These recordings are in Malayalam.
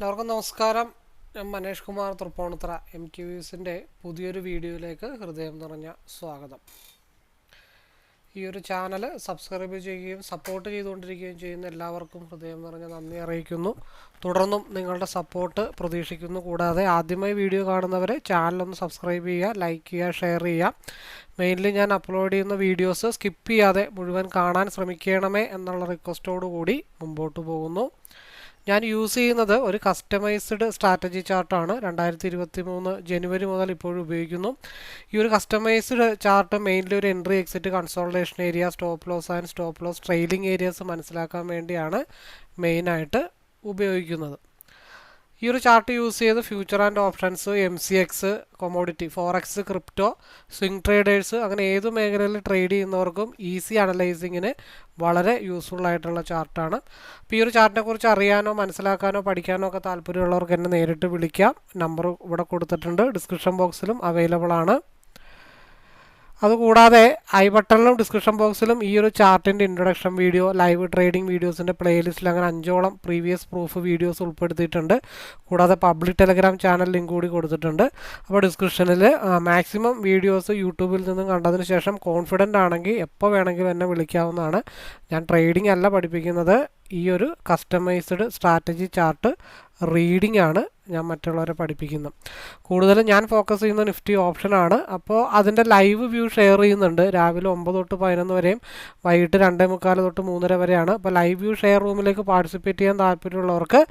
എല്ലാവർക്കും നമസ്കാരം. ഞാൻ മനേഷ് കുമാർ തൃപ്പൂണിത്തുറ MTVസിൻ്റെ പുതിയൊരു വീഡിയോയിലേക്ക് ഹൃദയം നിറഞ്ഞ സ്വാഗതം. ഈ ഒരു ചാനൽ സബ്സ്ക്രൈബ് ചെയ്യുകയും സപ്പോർട്ട് ചെയ്തുകൊണ്ടിരിക്കുകയും ചെയ്യുന്ന എല്ലാവർക്കും ഹൃദയം നിറഞ്ഞ നന്ദി അറിയിക്കുന്നു. തുടർന്നും നിങ്ങളുടെ സപ്പോർട്ട് പ്രതീക്ഷിക്കുന്നു. കൂടാതെ ആദ്യമായി വീഡിയോ കാണുന്നവരെ ചാനലൊന്ന് സബ്സ്ക്രൈബ് ചെയ്യുക, ലൈക്ക് ചെയ്യുക, ഷെയർ ചെയ്യുക. മെയിൻലി ഞാൻ അപ്ലോഡ് ചെയ്യുന്ന വീഡിയോസ് സ്കിപ്പ് ചെയ്യാതെ മുഴുവൻ കാണാൻ ശ്രമിക്കണമേ എന്നുള്ള റിക്വസ്റ്റോടു കൂടി മുമ്പോട്ട് പോകുന്നു. ഞാൻ യൂസ് ചെയ്യുന്നത് ഒരു കസ്റ്റമൈസ്ഡ് സ്ട്രാറ്റജി ചാർട്ടാണ്. 2023 ജനുവരി മുതൽ ഇപ്പോഴും ഉപയോഗിക്കുന്നു. ഈ ഒരു കസ്റ്റമൈസ്ഡ് ചാർട്ട് മെയിൻലി ഒരു entry, exit, consultation area, stop loss and stop loss trailing areas മനസ്സിലാക്കാൻ വേണ്ടിയാണ് മെയിനായിട്ട് ഉപയോഗിക്കുന്നത്. ഈ ഒരു ചാർട്ട് യൂസ് ചെയ്ത് future and options, MCX, commodity, forex, crypto, swing traders അങ്ങനെ ഏത് മേഖലയിൽ ട്രേഡ് ചെയ്യുന്നവർക്കും ഈസി അനലൈസിങ്ങിന് വളരെ യൂസ്ഫുൾ ആയിട്ടുള്ള ചാർട്ടാണ്. അപ്പോൾ ഈ ഒരു ചാർട്ടിനെ കുറിച്ച് അറിയാനോ മനസ്സിലാക്കാനോ പഠിക്കാനോ ഒക്കെ താല്പര്യമുള്ളവർക്ക് എന്നെ നേരിട്ട് വിളിക്കാം. നമ്പർ ഇവിടെ കൊടുത്തിട്ടുണ്ട്, ഡിസ്ക്രിപ്ഷൻ ബോക്സിലും അവൈലബിൾ ആണ്. അതുകൂടാതെ ഐ ബട്ടണിലും ഡിസ്ക്രിപ്ഷൻ ബോക്സിലും ഈ ഒരു ചാർട്ടിൻ്റെ ഇൻട്രൊഡക്ഷൻ വീഡിയോ, ലൈവ് ട്രേഡിംഗ് വീഡിയോസിൻ്റെ പ്ലേലിസ്റ്റിൽ അങ്ങനെ 5ഓളം പ്രീവിയസ് പ്രൂഫ് വീഡിയോസ് ഉൾപ്പെടുത്തിയിട്ടുണ്ട്. കൂടാതെ പബ്ലിക് ടെലഗ്രാം ചാനൽ ലിങ്ക് കൂടി കൊടുത്തിട്ടുണ്ട്. അപ്പോൾ ഡിസ്ക്രിപ്ഷനിൽ മാക്സിമം വീഡിയോസ് യൂട്യൂബിൽ നിന്നും കണ്ടതിന് ശേഷം കോൺഫിഡൻ്റ് ആണെങ്കിൽ എപ്പോൾ വേണമെങ്കിലും എന്നെ വിളിക്കാവുന്നതാണ്. ഞാൻ ട്രേഡിംഗ് അല്ല പഠിപ്പിക്കുന്നത്, ഈ ഒരു കസ്റ്റമൈസ്ഡ് സ്ട്രാറ്റജി ചാർട്ട് റീഡിംഗ് ആണ് ഞാൻ മറ്റുള്ളവരെ പഠിപ്പിക്കുന്നത്. കൂടുതലും ഞാൻ ഫോക്കസ് ചെയ്യുന്ന നിഫ്റ്റി ഓപ്ഷനാണ്. അപ്പോൾ അതിൻ്റെ ലൈവ് വ്യൂ ഷെയർ ചെയ്യുന്നുണ്ട്. രാവിലെ 9 തൊട്ട് 11 വരെയും വൈകിട്ട് 2:45 തൊട്ട് 3:30 വരെയാണ്. അപ്പോൾ ലൈവ് വ്യൂ ഷെയർ റൂമിലേക്ക് പാർട്ടിസിപ്പേറ്റ് ചെയ്യാൻ താല്പര്യമുള്ളവർക്ക്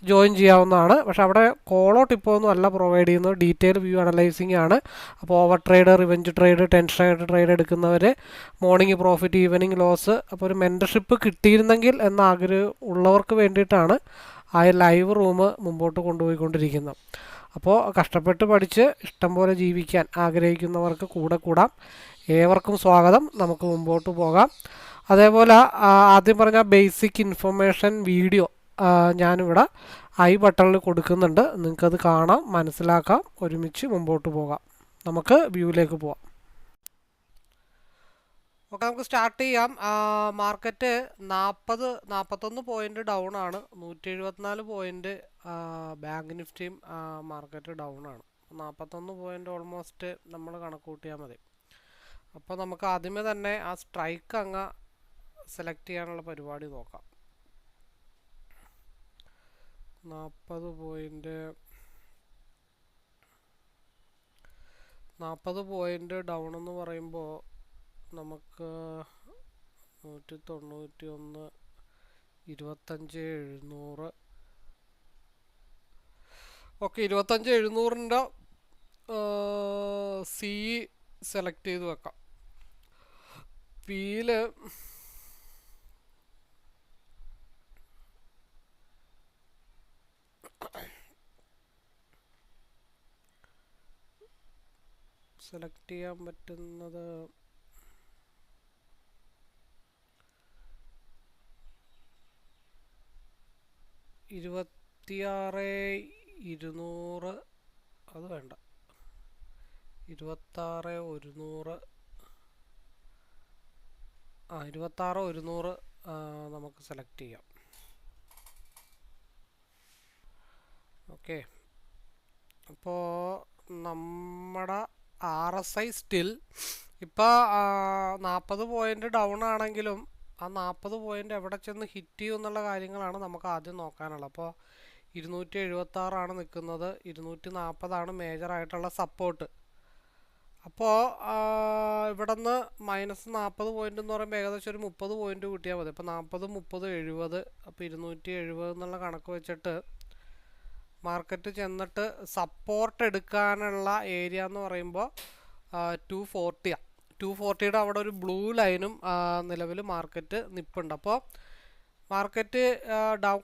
ജോയിൻ ചെയ്യാവുന്നതാണ്. പക്ഷേ അവിടെ കോളോ ടിപ്പോ ഒന്നും അല്ല പ്രൊവൈഡ് ചെയ്യുന്നത്, ഡീറ്റെയിൽ വ്യൂ അനലൈസിങ് ആണ്. അപ്പോൾ over trade, revenge trade, tension ആയിട്ട് ട്രേഡ് എടുക്കുന്നവർ, മോർണിംഗ് പ്രോഫിറ്റ്, ഈവനിങ് ലോസ്, അപ്പോൾ ഒരു മെൻറ്റർഷിപ്പ് കിട്ടിയിരുന്നെങ്കിൽ എന്ന ആഗ്രഹം ഉള്ളവർക്ക് വേണ്ടിയിട്ടാണ് ആ ലൈവ് റൂം മുമ്പോട്ട് കൊണ്ടുപോയിക്കൊണ്ടിരിക്കുന്നത്. അപ്പോൾ കഷ്ടപ്പെട്ട് പഠിച്ച് ഇഷ്ടം പോലെ ജീവിക്കാൻ ആഗ്രഹിക്കുന്നവർക്ക് കൂടെ കൂടാം. ഏവർക്കും സ്വാഗതം. നമുക്ക് മുമ്പോട്ട് പോകാം. അതേപോലെ ആദ്യം പറഞ്ഞ ബേസിക് ഇൻഫർമേഷൻ വീഡിയോ ഞാനിവിടെ ഐ ബട്ടണിൽ കൊടുക്കുന്നുണ്ട്. നിങ്ങൾക്കത് കാണാം, മനസ്സിലാക്കാം, ഒരുമിച്ച് മുമ്പോട്ട് പോകാം. നമുക്ക് വ്യൂവിലേക്ക് പോകാം. ഓക്കെ, നമുക്ക് സ്റ്റാർട്ട് ചെയ്യാം. മാർക്കറ്റ് 41 പോയിന്റ് ഡൗൺ ആണ്. 174 പോയിന്റ് ബാങ്ക് നിഫ്റ്റിയും മാർക്കറ്റ് ഡൗൺ ആണ്. 41 പോയിന്റ് ഓൾമോസ്റ്റ് നമ്മൾ കണക്ക് കൂട്ടിയാൽ മതി. അപ്പോൾ നമുക്ക് ആദ്യമേ തന്നെ ആ സ്ട്രൈക്ക് അങ്ങ് സെലക്ട് ചെയ്യാനുള്ള പരിപാടി നോക്കാം. 40 പോയിന്റ് ഡൗൺ എന്ന് പറയുമ്പോൾ നമുക്ക് 191, 25,700. ഓക്കെ, 25,700ൻ്റെ സി സെലക്ട് ചെയ്ത് വെക്കാം. പിയിൽ സെലക്ട് ചെയ്യാൻ പറ്റുന്നത് 26,200. അത് വേണ്ട, 26,100. 26,100 നമുക്ക് സെലക്ട് ചെയ്യാം. ഓക്കെ, അപ്പോൾ നമ്മുടെ RSI സ്റ്റിൽ ഇപ്പോൾ 40 പോയിന്റ് ഡൗൺ ആണെങ്കിലും ആ 40 പോയിന്റ് എവിടെ ചെന്ന് ഹിറ്റ് ചെയ്യും എന്നുള്ള കാര്യങ്ങളാണ് നമുക്ക് ആദ്യം നോക്കാനുള്ളത്. അപ്പോൾ 276 നിൽക്കുന്നത്, 240 മേജറായിട്ടുള്ള സപ്പോർട്ട്. അപ്പോൾ ഇവിടെ നിന്ന് -40 പോയിന്റ് എന്ന് പറയുമ്പോൾ ഏകദേശം ഒരു 30 പോയിന്റ് കൂട്ടിയാൽ മതി. അപ്പോൾ 40, 30, 70. അപ്പോൾ 270 എന്നുള്ള കണക്ക് വെച്ചിട്ട് മാർക്കറ്റ് ചെന്നിട്ട് സപ്പോർട്ട് എടുക്കാനുള്ള ഏരിയ എന്ന് പറയുമ്പോൾ 240. 240യുടെ അവിടെ ഒരു ബ്ലൂ ലൈനും നിലവിൽ മാർക്കറ്റ് നിൽപ്പുണ്ട്. അപ്പോൾ മാർക്കറ്റ്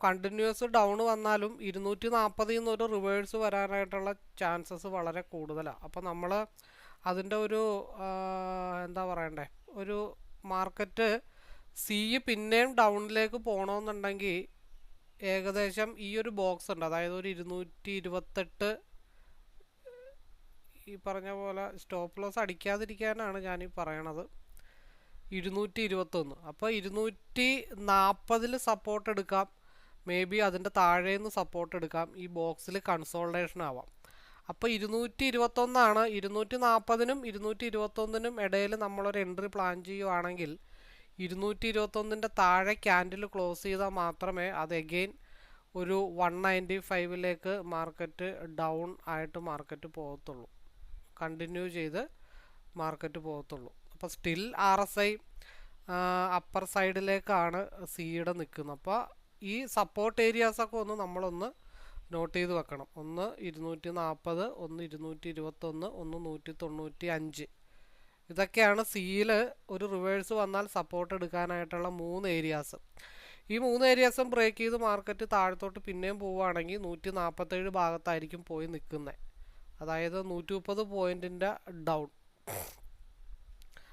കണ്ടിന്യൂസ് ഡൗൺ വന്നാലും 240 നിന്നൊരു റിവേഴ്സ് വരാനായിട്ടുള്ള ചാൻസസ് വളരെ കൂടുതലാണ്. അപ്പോൾ നമ്മൾ അതിൻ്റെ ഒരു എന്താ പറയണ്ടേ, ഒരു മാർക്കറ്റ് സി പിന്നെയും ഡൗണിലേക്ക് പോകണമെന്നുണ്ടെങ്കിൽ ഏകദേശം ഈ ഒരു ബോക്സ് ഉണ്ട്, അതായത് ഒരു 228. ഈ പറഞ്ഞ പോലെ സ്റ്റോപ്പ് ലോസ് അടിക്കാതിരിക്കാനാണ് ഞാനീ പറയണത്. 221. അപ്പോൾ 240 സപ്പോർട്ട് എടുക്കാം, മേ ബി അതിൻ്റെ താഴെ നിന്ന് സപ്പോർട്ട് എടുക്കാം, ഈ ബോക്സിൽ കൺസോൾട്ടേഷൻ ആവാം. അപ്പോൾ 221 240-നും 221-നും ഇടയിൽ നമ്മളൊരു എൻട്രി പ്ലാൻ ചെയ്യുവാണെങ്കിൽ 221-ൻ്റെ താഴെ ക്യാൻഡിൽ ക്ലോസ് ചെയ്താൽ മാത്രമേ അത് എഗെയിൻ ഒരു 195-ലേക്ക് മാർക്കറ്റ് ഡൗൺ ആയിട്ട് മാർക്കറ്റ് പോകത്തുള്ളൂ, കണ്ടിന്യൂ ചെയ്ത് മാർക്കറ്റ് പോകത്തുള്ളൂ. അപ്പോൾ സ്റ്റിൽ RSI അപ്പർ സൈഡിലേക്കാണ് സിയുടെ നിൽക്കുന്നത്. അപ്പോൾ ഈ സപ്പോർട്ട് ഏരിയാസൊക്കെ നമ്മളൊന്ന് നോട്ട് ചെയ്ത് വെക്കണം. ഒന്ന് 240, ഒന്ന് 221, ഒന്ന് 195. ഇതൊക്കെയാണ് സിയിൽ ഒരു റിവേഴ്സ് വന്നാൽ സപ്പോർട്ട് എടുക്കാനായിട്ടുള്ള 3 ഏരിയാസ്. ഈ 3 ഏരിയാസും ബ്രേക്ക് ചെയ്ത് മാർക്കറ്റ് താഴത്തോട്ട് പിന്നെയും പോവുകയാണെങ്കിൽ 147 ഭാഗത്തായിരിക്കും പോയി നിൽക്കുന്നത്, അതായത് 130 പോയിൻറ്റിൻ്റെ ഡൗൺ.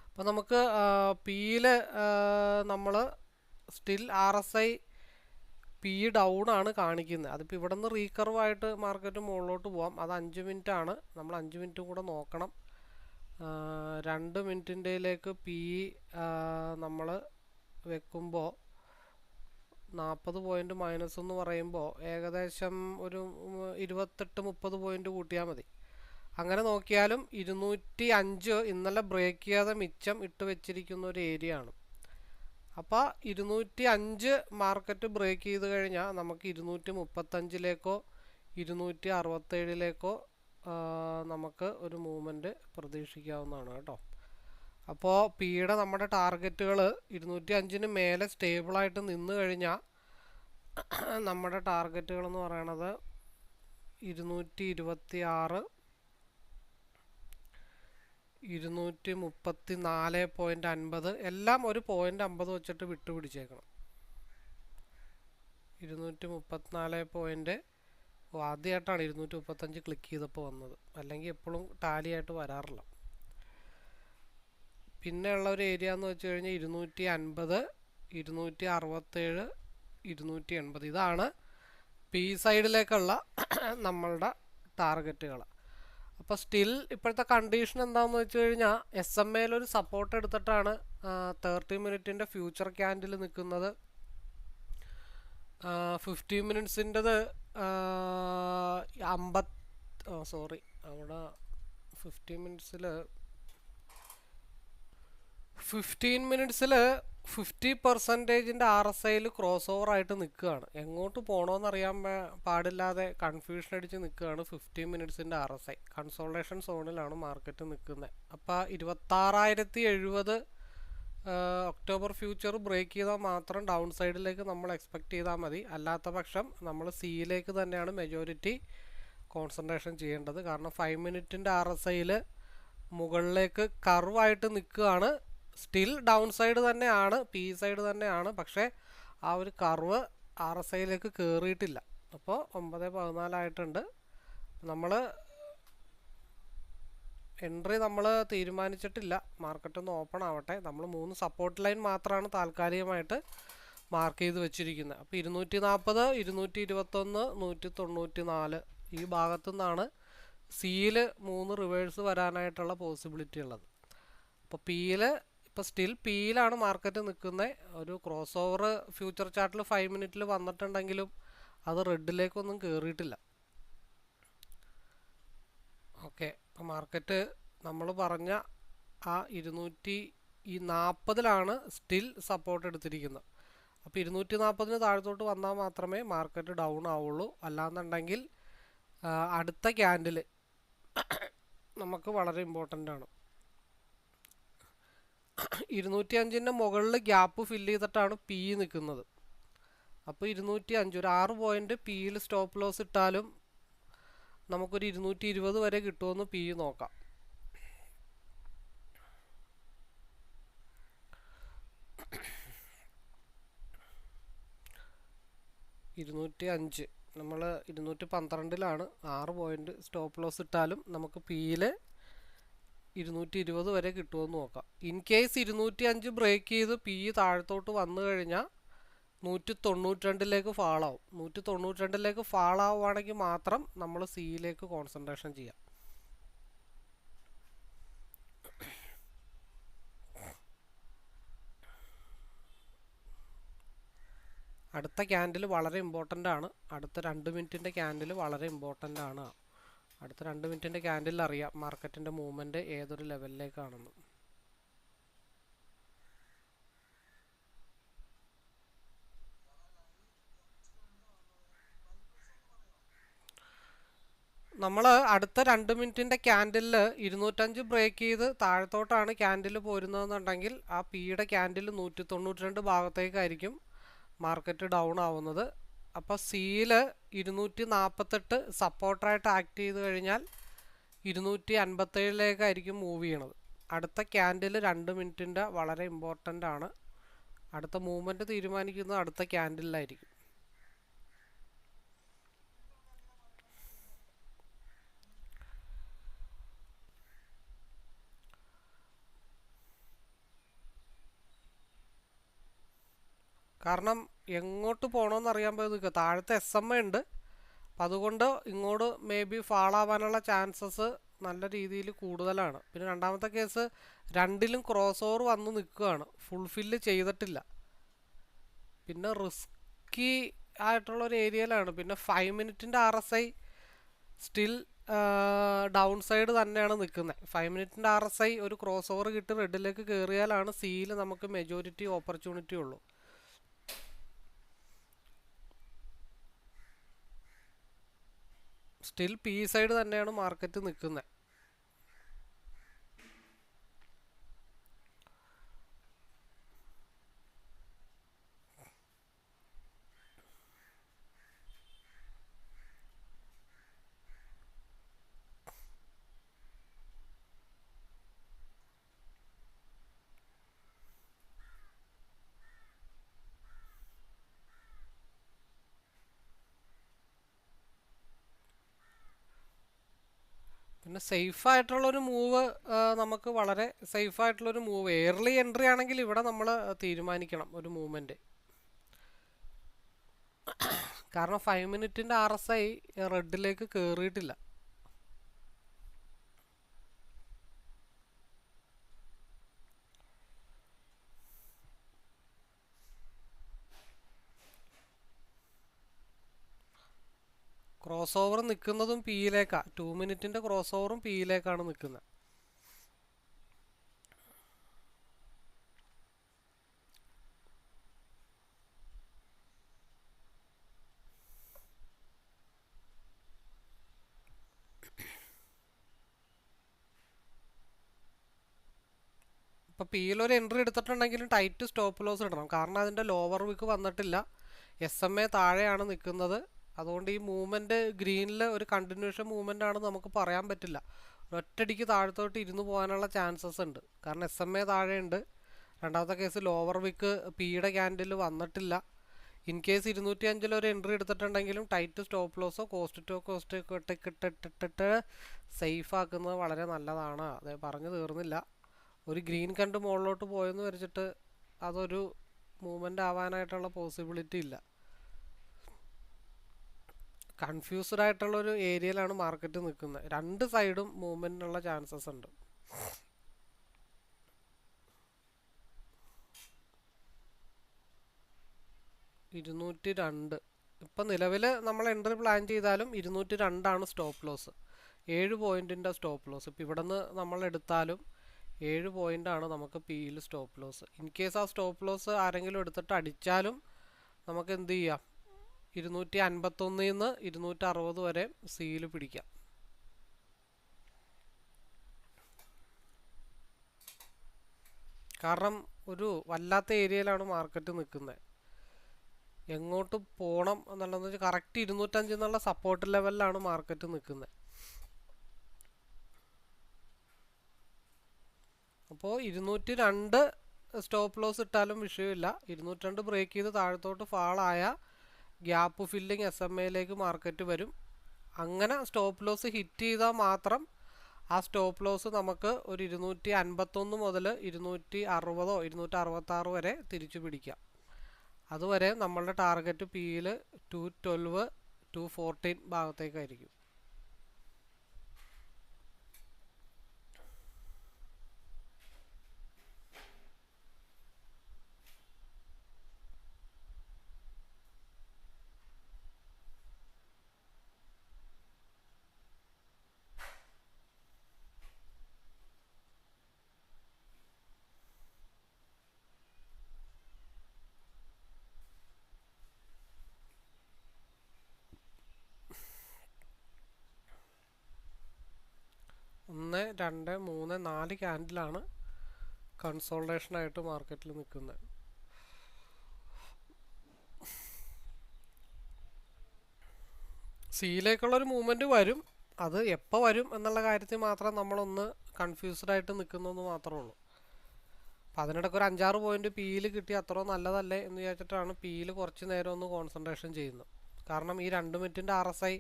അപ്പോൾ നമുക്ക് പിയിൽ നമ്മൾ സ്റ്റിൽ RSI പി ഡൗൺ ആണ് കാണിക്കുന്നത്. അതിപ്പോൾ ഇവിടെ നിന്ന് റീകർവായിട്ട് മാർക്കറ്റ് മുകളിലോട്ട് പോകാം. അത് 5 മിനിറ്റ് ആണ്, നമ്മൾ 5 മിനിറ്റും കൂടെ നോക്കണം. 2 മിനിറ്റിൻ്റെയിലേക്ക് പി നമ്മൾ വെക്കുമ്പോൾ 40 പോയിൻറ്റ് മൈനസ് എന്ന് പറയുമ്പോൾ ഏകദേശം ഒരു 28-30 പോയിൻറ്റ് കൂട്ടിയാൽ മതി. അങ്ങനെ നോക്കിയാലും 205 ഇന്നലെ ബ്രേക്ക് ചെയ്യാതെ മിച്ചം ഇട്ട് വെച്ചിരിക്കുന്ന ഒരു ഏരിയ ആണ്. അപ്പോൾ 205 മാർക്കറ്റ് ബ്രേക്ക് ചെയ്ത് കഴിഞ്ഞാൽ നമുക്ക് 235-ലേക്കോ 267-ലേക്കോ നമുക്ക് ഒരു മൂവ്മെൻറ്റ് പ്രതീക്ഷിക്കാവുന്നതാണ് കേട്ടോ. അപ്പോൾ പിയുടെ നമ്മുടെ ടാർഗറ്റുകൾ 205-ന് മേലെ സ്റ്റേബിളായിട്ട് നിന്ന് കഴിഞ്ഞാൽ നമ്മുടെ ടാർഗറ്റുകൾ എന്ന് പറയണത് 226, 234.50 എല്ലാം ഒരു 0.50 വെച്ചിട്ട് വിട്ടുപിടിച്ചേക്കണം. 234 ആദ്യമായിട്ടാണ് 235 ക്ലിക്ക് ചെയ്തപ്പോൾ വന്നത്, അല്ലെങ്കിൽ എപ്പോഴും ടാലിയായിട്ട് വരാറില്ല. പിന്നെ ഉള്ള ഒരു ഏരിയ എന്ന് വെച്ച് കഴിഞ്ഞാൽ 250, 267, 280. ഇതാണ് പി സൈഡിലേക്കുള്ള നമ്മളുടെ ടാർഗറ്റുകൾ. അപ്പോൾ സ്റ്റിൽ ഇപ്പോഴത്തെ കണ്ടീഷൻ എന്താണെന്ന് വെച്ച് കഴിഞ്ഞാൽ SMA ഒരു സപ്പോർട്ട് എടുത്തിട്ടാണ് 30 മിനിറ്റിൻ്റെ ഫ്യൂച്ചർ ക്യാൻഡിൽ നിൽക്കുന്നത്. 50 മിനിറ്റ്സിൻ്റെത് 50 അവിടെ 15 മിനിറ്റ്സിൽ 50% RSIയിൽ ക്രോസ് ഓവർ ആയിട്ട് നിൽക്കുകയാണ്. എങ്ങോട്ട് പോകണമെന്ന് അറിയാൻ പാടില്ലാതെ കൺഫ്യൂഷൻ അടിച്ച് നിൽക്കുകയാണ്. 50 മിനിറ്റ്സിൻ്റെ RSI കൺസോൾട്ടേഷൻ സോണിലാണ് മാർക്കറ്റ് നിൽക്കുന്നത്. അപ്പോൾ 26,070 ഒക്ടോബർ ഫ്യൂച്ചർ ബ്രേക്ക് ചെയ്താൽ മാത്രം ഡൗൺ സൈഡിലേക്ക് നമ്മൾ എക്സ്പെക്റ്റ് ചെയ്താൽ മതി. അല്ലാത്ത പക്ഷം നമ്മൾ സിയിലേക്ക് തന്നെയാണ് മെജോറിറ്റി കോൺസെൻട്രേഷൻ ചെയ്യേണ്ടത്. കാരണം 5 മിനിറ്റിൻ്റെ RSIയിൽ മുകളിലേക്ക് കർവായിട്ട് നിൽക്കുകയാണ്. സ്റ്റിൽ ഡൗൺ സൈഡ് തന്നെയാണ്, പി സൈഡ് തന്നെയാണ്, പക്ഷേ ആ ഒരു കർവ് RSIയിലേക്ക് കയറിയിട്ടില്ല. അപ്പോൾ 9:14 ആയിട്ടുണ്ട്. നമ്മൾ എൻട്രി നമ്മൾ തീരുമാനിച്ചിട്ടില്ല, മാർക്കറ്റ് ഒന്ന് ഓപ്പൺ ആവട്ടെ. നമ്മൾ 3 സപ്പോർട്ട് ലൈൻ മാത്രമാണ് താൽക്കാലികമായിട്ട് മാർക്ക് ചെയ്ത് വെച്ചിരിക്കുന്നത്. അപ്പോൾ 240, 221, 194 ഈ ഭാഗത്തു നിന്നാണ് സിയിൽ 3 റിവേഴ്സ് വരാനായിട്ടുള്ള പോസിബിലിറ്റി ഉള്ളത്. അപ്പോൾ പിയിൽ ഇപ്പോൾ സ്റ്റിൽ പിയിലാണ് മാർക്കറ്റ് നിൽക്കുന്നത്. ഒരു ക്രോസ് ഓവർ ഫ്യൂച്ചർ ചാർട്ടിൽ 5 മിനിറ്റിൽ വന്നിട്ടുണ്ടെങ്കിലും അത് റെഡിലേക്കൊന്നും കയറിയിട്ടില്ല. ഓക്കെ, അപ്പോൾ മാർക്കറ്റ് നമ്മൾ പറഞ്ഞ ആ 240-ലാണ് സ്റ്റിൽ സപ്പോർട്ട് എടുത്തിരിക്കുന്നത്. അപ്പോൾ 240-ന് താഴത്തോട്ട് വന്നാൽ മാത്രമേ മാർക്കറ്റ് ഡൗൺ ആവുള്ളൂ. അല്ലാന്നുണ്ടെങ്കിൽ അടുത്ത ക്യാൻഡിൽ നമുക്ക് വളരെ ഇമ്പോർട്ടൻ്റ് ആണ്. 205-ൻ്റെ മുകളിൽ ഗ്യാപ്പ് ഫില്ല് ചെയ്തിട്ടാണ് പി നിൽക്കുന്നത്. അപ്പോൾ 205 ഒരു 6 പോയിൻറ്റ് പിയിൽ സ്റ്റോപ്പ് ലോസ് ഇട്ടാലും നമുക്കൊരു 220 വരെ കിട്ടുമെന്ന് പി നോക്കാം. നമ്മൾ 212-ലാണ്. 6 പോയിൻറ്റ് സ്റ്റോപ്പ് ലോസ് ഇട്ടാലും നമുക്ക് പിയിൽ 220 വരെ കിട്ടുമെന്ന് നോക്കാം. ഇൻ കേസ് 205 ബ്രേക്ക് ചെയ്ത് പി താഴത്തോട്ട് വന്നു കഴിഞ്ഞാൽ 192-ലേക്ക് ഫാളാവും. 192-ലേക്ക് ഫാളാവുകയാണെങ്കിൽ മാത്രം നമ്മൾ സിയിലേക്ക് കോൺസെൻട്രേഷൻ ചെയ്യാം. അടുത്ത ക്യാൻഡിൽ വളരെ ഇമ്പോർട്ടൻ്റ് ആണ്. അടുത്ത 2 മിനിറ്റിൻ്റെ ക്യാൻഡിൽ വളരെ ഇമ്പോർട്ടൻ്റ് ആണ്. അടുത്ത 2 മിനിറ്റിൻ്റെ ക്യാൻഡിൽ അറിയാം മാർക്കറ്റിൻ്റെ മൂവ്മെൻറ്റ് ഏതൊരു ലെവലിലേക്കാണെന്ന്. നമ്മൾ അടുത്ത 2 മിനിറ്റിൻ്റെ ക്യാൻഡിലിൽ 205 ബ്രേക്ക് ചെയ്ത് താഴത്തോട്ടാണ് ക്യാൻഡിൽ പോരുന്നതെന്നുണ്ടെങ്കിൽ ആ പിയുടെ ക്യാൻഡിൽ 192 ഭാഗത്തേക്കായിരിക്കും മാർക്കറ്റ് ഡൗൺ ആവുന്നത്. അപ്പോൾ സിയിൽ 248 സപ്പോർട്ടറായിട്ട് ആക്ട് ചെയ്ത് കഴിഞ്ഞാൽ 257 മൂവ് ചെയ്യണത്. അടുത്ത ക്യാൻഡിൽ 2 മിനിറ്റിൻ്റെ വളരെ ഇമ്പോർട്ടൻ്റ് ആണ്. അടുത്ത മൂവ്മെൻറ്റ് തീരുമാനിക്കുന്നത് അടുത്ത ക്യാൻഡിലായിരിക്കും. കാരണം എങ്ങോട്ട് പോകണമെന്ന് അറിയാൻ പോയി നിൽക്കുക. താഴത്തെ SMA ഉണ്ട്, അപ്പം അതുകൊണ്ട് ഇങ്ങോട്ട് മേ ബി ഫാളാവാനുള്ള ചാൻസസ് നല്ല രീതിയിൽ കൂടുതലാണ്. പിന്നെ രണ്ടാമത്തെ കേസ് 2ലും ക്രോസ് ഓവർ വന്ന് നിൽക്കുകയാണ്, ഫുൾഫില്ല് ചെയ്തിട്ടില്ല. പിന്നെ റിസ്കി ആയിട്ടുള്ളൊരു ഏരിയയിലാണ്. പിന്നെ 5 മിനിറ്റിൻ്റെ RSI സ്റ്റിൽ ഡൗൺ സൈഡ് തന്നെയാണ് നിൽക്കുന്നത്. 5 മിനിറ്റിൻ്റെ RSI ഒരു ക്രോസ് ഓവർ കിട്ടി റെഡിലേക്ക് കയറിയാലാണ് സിയിൽ നമുക്ക് മെജോറിറ്റി ഓപ്പർച്യൂണിറ്റി ഉള്ളൂ. സ്റ്റിൽ പി സൈഡ് തന്നെയാണ് മാർക്കറ്റ് നിൽക്കുന്നത്. പിന്നെ സേഫായിട്ടുള്ളൊരു മൂവ്, നമുക്ക് വളരെ സേഫായിട്ടുള്ളൊരു മൂവ് എയർലി എൻട്രി ആണെങ്കിൽ ഇവിടെ നമ്മൾ തീരുമാനിക്കണം ഒരു മൂവ്മെൻറ്റ്. കാരണം 5 മിനിറ്റിൻ്റെ RSI റെഡിലേക്ക് കയറിയിട്ടില്ല. ക്രോസ് ഓവർ നിൽക്കുന്നതും പിയിലേക്കാണ്. 2 മിനിറ്റിൻ്റെ ക്രോസ് ഓവറും പിയിലേക്കാണ് നിൽക്കുന്നത്. ഇപ്പോൾ പിയിലൊരു എൻട്രി എടുത്തിട്ടുണ്ടെങ്കിലും ടൈറ്റ് സ്റ്റോപ്പ് ലോസ് ഇടണം. കാരണം അതിൻ്റെ ലോവർ വിക്ക് വന്നിട്ടില്ല, SMA താഴെയാണ് നിൽക്കുന്നത്. അതുകൊണ്ട് ഈ മൂവ്മെൻറ്റ് ഗ്രീനിൽ ഒരു കണ്ടിന്യൂഷൻ മൂവ്മെൻ്റ് ആണ് നമുക്ക് പറയാൻ പറ്റില്ല. ഒറ്റയടിക്ക് താഴത്തോട്ട് ഇരുന്ന് പോകാനുള്ള ചാൻസസ് ഉണ്ട്. കാരണം SMA താഴെയുണ്ട്. രണ്ടാമത്തെ കേസ് ലോവർ വിക്ക് പിയുടെ ക്യാൻഡിൽ വന്നിട്ടില്ല. ഇൻ കേസ് 205 ഒരു എൻട്രി എടുത്തിട്ടുണ്ടെങ്കിലും ടൈറ്റ് സ്റ്റോപ്പ് ലോസോ കോസ്റ്റ് ടു കോസ്റ്റ് ഇട്ടിട്ട് സേഫ് ആക്കുന്നത് വളരെ നല്ലതാണ്. അത് പറഞ്ഞു തീർന്നില്ല. ഒരു ഗ്രീൻ കണ്ട് മുകളിലോട്ട് പോയെന്ന് വരച്ചിട്ട് അതൊരു മൂവ്മെൻ്റ് ആവാനായിട്ടുള്ള പോസിബിലിറ്റി ഇല്ല. കൺഫ്യൂസ്ഡ് ആയിട്ടുള്ളൊരു ഏരിയയിലാണ് മാർക്കറ്റ് നിൽക്കുന്നത്. 2 സൈഡും മൂവ്മെൻറ്റിനുള്ള ചാൻസസ് ഉണ്ട്. $202 ഇപ്പം നിലവിൽ നമ്മൾ എൻട്രി പ്ലാൻ ചെയ്താലും 202 സ്റ്റോപ്പ് ലോസ്. 7 പോയിൻറ്റിൻ്റെ സ്റ്റോപ്പ് ലോസ്. ഇപ്പോൾ ഇവിടെ നിന്ന് നമ്മൾ എടുത്താലും 7 പോയിൻ്റാണ് നമുക്ക് പിയിൽ സ്റ്റോപ്പ് ലോസ്. ഇൻ കേസ് ആ സ്റ്റോപ്പ് ലോസ് ആരെങ്കിലും എടുത്തിട്ട് അടിച്ചാലും നമുക്ക് എന്ത് ചെയ്യാം, 251 260 വരെ സിയിൽ പിടിക്കാം. കാരണം ഒരു വല്ലാത്ത ഏരിയയിലാണ് മാർക്കറ്റ് നിൽക്കുന്നത്. എങ്ങോട്ട് പോകണം എന്നുള്ളതെന്ന് വെച്ചാൽ കറക്റ്റ് 205 എന്നുള്ള സപ്പോർട്ട് ലെവലിലാണ് മാർക്കറ്റ് നിൽക്കുന്നത്. അപ്പോൾ 202 സ്റ്റോപ്പ് ലോസ് ഇട്ടാലും വിഷയമില്ല. 202 ബ്രേക്ക് ചെയ്ത് താഴത്തോട്ട് ഫാളായ ഗ്യാപ്പ് ഫില്ലിങ് SMA മാർക്കറ്റ് വരും. അങ്ങനെ സ്റ്റോപ്പ് ലോസ് ഹിറ്റ് ചെയ്താൽ മാത്രം ആ സ്റ്റോപ്പ് ലോസ് നമുക്ക് ഒരു 251 മുതൽ 260 266 വരെ തിരിച്ചു പിടിക്കാം. അതുവരെ നമ്മളുടെ ടാർഗറ്റ് പിയിൽ 212 214 ഭാഗത്തേക്കായിരിക്കും. 2, 3, 4 ക്യാൻഡിലാണ് കൺസോൾട്ടേഷനായിട്ട് മാർക്കറ്റിൽ നിൽക്കുന്നത്. സിയിലേക്കുള്ളൊരു മൂവ്മെൻറ്റ് വരും. അത് എപ്പോൾ വരും എന്നുള്ള കാര്യത്തിൽ മാത്രം നമ്മളൊന്ന് കൺഫ്യൂസ്ഡ് ആയിട്ട് നിൽക്കുന്നതെന്ന് മാത്രമേ ഉള്ളൂ. അപ്പം അതിനിടയ്ക്ക് ഒരു 5-6 പോയിന്റ് പിയിൽ കിട്ടി അത്ര നല്ലതല്ലേ എന്ന് വിചാരിച്ചിട്ടാണ് പിയിൽ കുറച്ച് നേരം ഒന്ന് കോൺസെൻട്രേഷൻ ചെയ്യുന്നത്. കാരണം ഈ 2 മിനിറ്റിൻ്റെ RSI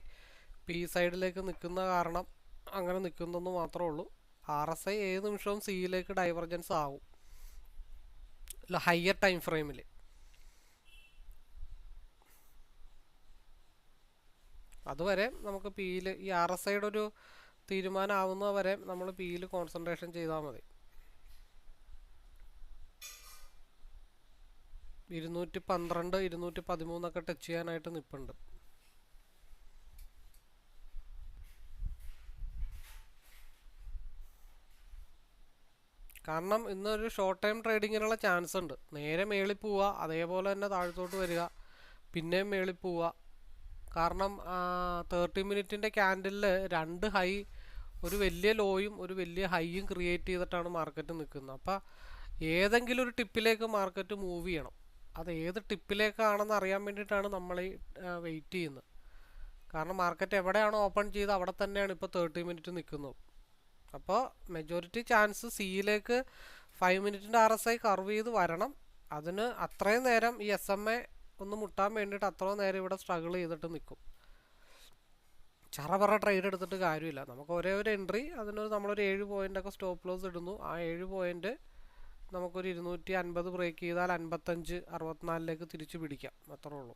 പി സൈഡിലേക്ക് നിൽക്കുന്ന കാരണം അങ്ങനെ നിൽക്കുന്നതെന്ന് മാത്രമേ ഉള്ളൂ. RSI ഏത് നിമിഷവും സിയിലേക്ക് ഡൈവർജൻസ് ആവും ഹയർ ടൈം ഫ്രെയിമിൽ. അതുവരെ നമുക്ക് പിയിൽ ഈ RSIയുടെ ഒരു തീരുമാനം ആവുന്നത് വരെ നമ്മൾ പിയിൽ കോൺസെൻട്രേഷൻ ചെയ്താൽ മതി. 212, 213 ടച്ച് ചെയ്യാനായിട്ട് നിൽപ്പുണ്ട്. കാരണം ഇന്നൊരു ഷോർട്ട് ടൈം ട്രേഡിങ്ങിനുള്ള ചാൻസ് ഉണ്ട്. നേരെ മേളിൽ പോവുക, അതേപോലെ തന്നെ താഴത്തോട്ട് വരിക, പിന്നെയും മേളിൽ പോവുക. കാരണം 30 മിനിറ്റിൻ്റെ ക്യാൻഡിലിൽ 2 ഹൈ, ഒരു വലിയ ലോയും ഒരു വലിയ ഹൈയും ക്രിയേറ്റ് ചെയ്തിട്ടാണ് മാർക്കറ്റ് നിൽക്കുന്നത്. അപ്പോൾ ഏതെങ്കിലും ഒരു ടിപ്പിലേക്ക് മാർക്കറ്റ് മൂവ് ചെയ്യണം. അത് ഏത് ടിപ്പിലേക്കാണെന്ന് അറിയാൻ വേണ്ടിയിട്ടാണ് നമ്മൾ ഈ വെയിറ്റ് ചെയ്യുന്നത്. കാരണം മാർക്കറ്റ് എവിടെയാണോ ഓപ്പൺ ചെയ്ത് അവിടെ തന്നെയാണ് ഇപ്പോൾ 30 മിനിറ്റ് നിൽക്കുന്നത്. അപ്പോൾ മെജോറിറ്റി ചാൻസ് സിയിലേക്ക് 5 മിനിറ്റിൻ്റെ RSI കർവ് ചെയ്ത് വരണം. അതിന് അത്രയും നേരം ഈ SMA ഒന്ന് മുട്ടാൻ വേണ്ടിയിട്ട് അത്രയും നേരം ഇവിടെ സ്ട്രഗിൾ ചെയ്തിട്ട് നിൽക്കും. ചറപറ ട്രേഡ് എടുത്തിട്ട് കാര്യമില്ല. നമുക്ക് ഒരേ ഒരു എൻട്രി, അതിനൊരു നമ്മളൊരു 7 പോയിൻ്റൊക്കെ സ്റ്റോപ്പ് ലോസ് ഇടുന്നു. ആ 7 പോയിൻ്റ് നമുക്കൊരു 250 ബ്രേക്ക് ചെയ്താൽ 55, 64 തിരിച്ചു പിടിക്കാം. അത്രേ ഉള്ളൂ.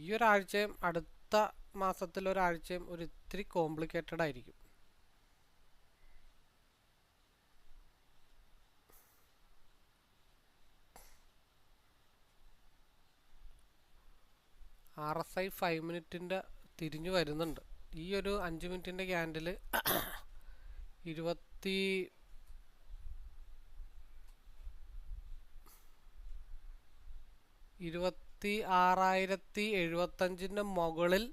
ഈ ഒരാഴ്ചയും അടുത്ത മാസത്തിലൊരാഴ്ചയും ഒരു ഇത്തിരി കോംപ്ലിക്കേറ്റഡ് ആയിരിക്കും. RSI 5 മിനിറ്റിൻ്റെ തിരിഞ്ഞു വരുന്നുണ്ട്. ഈ ഒരു 5 മിനിറ്റിൻ്റെ ക്യാൻഡിൽ 26,075 മുകളിൽ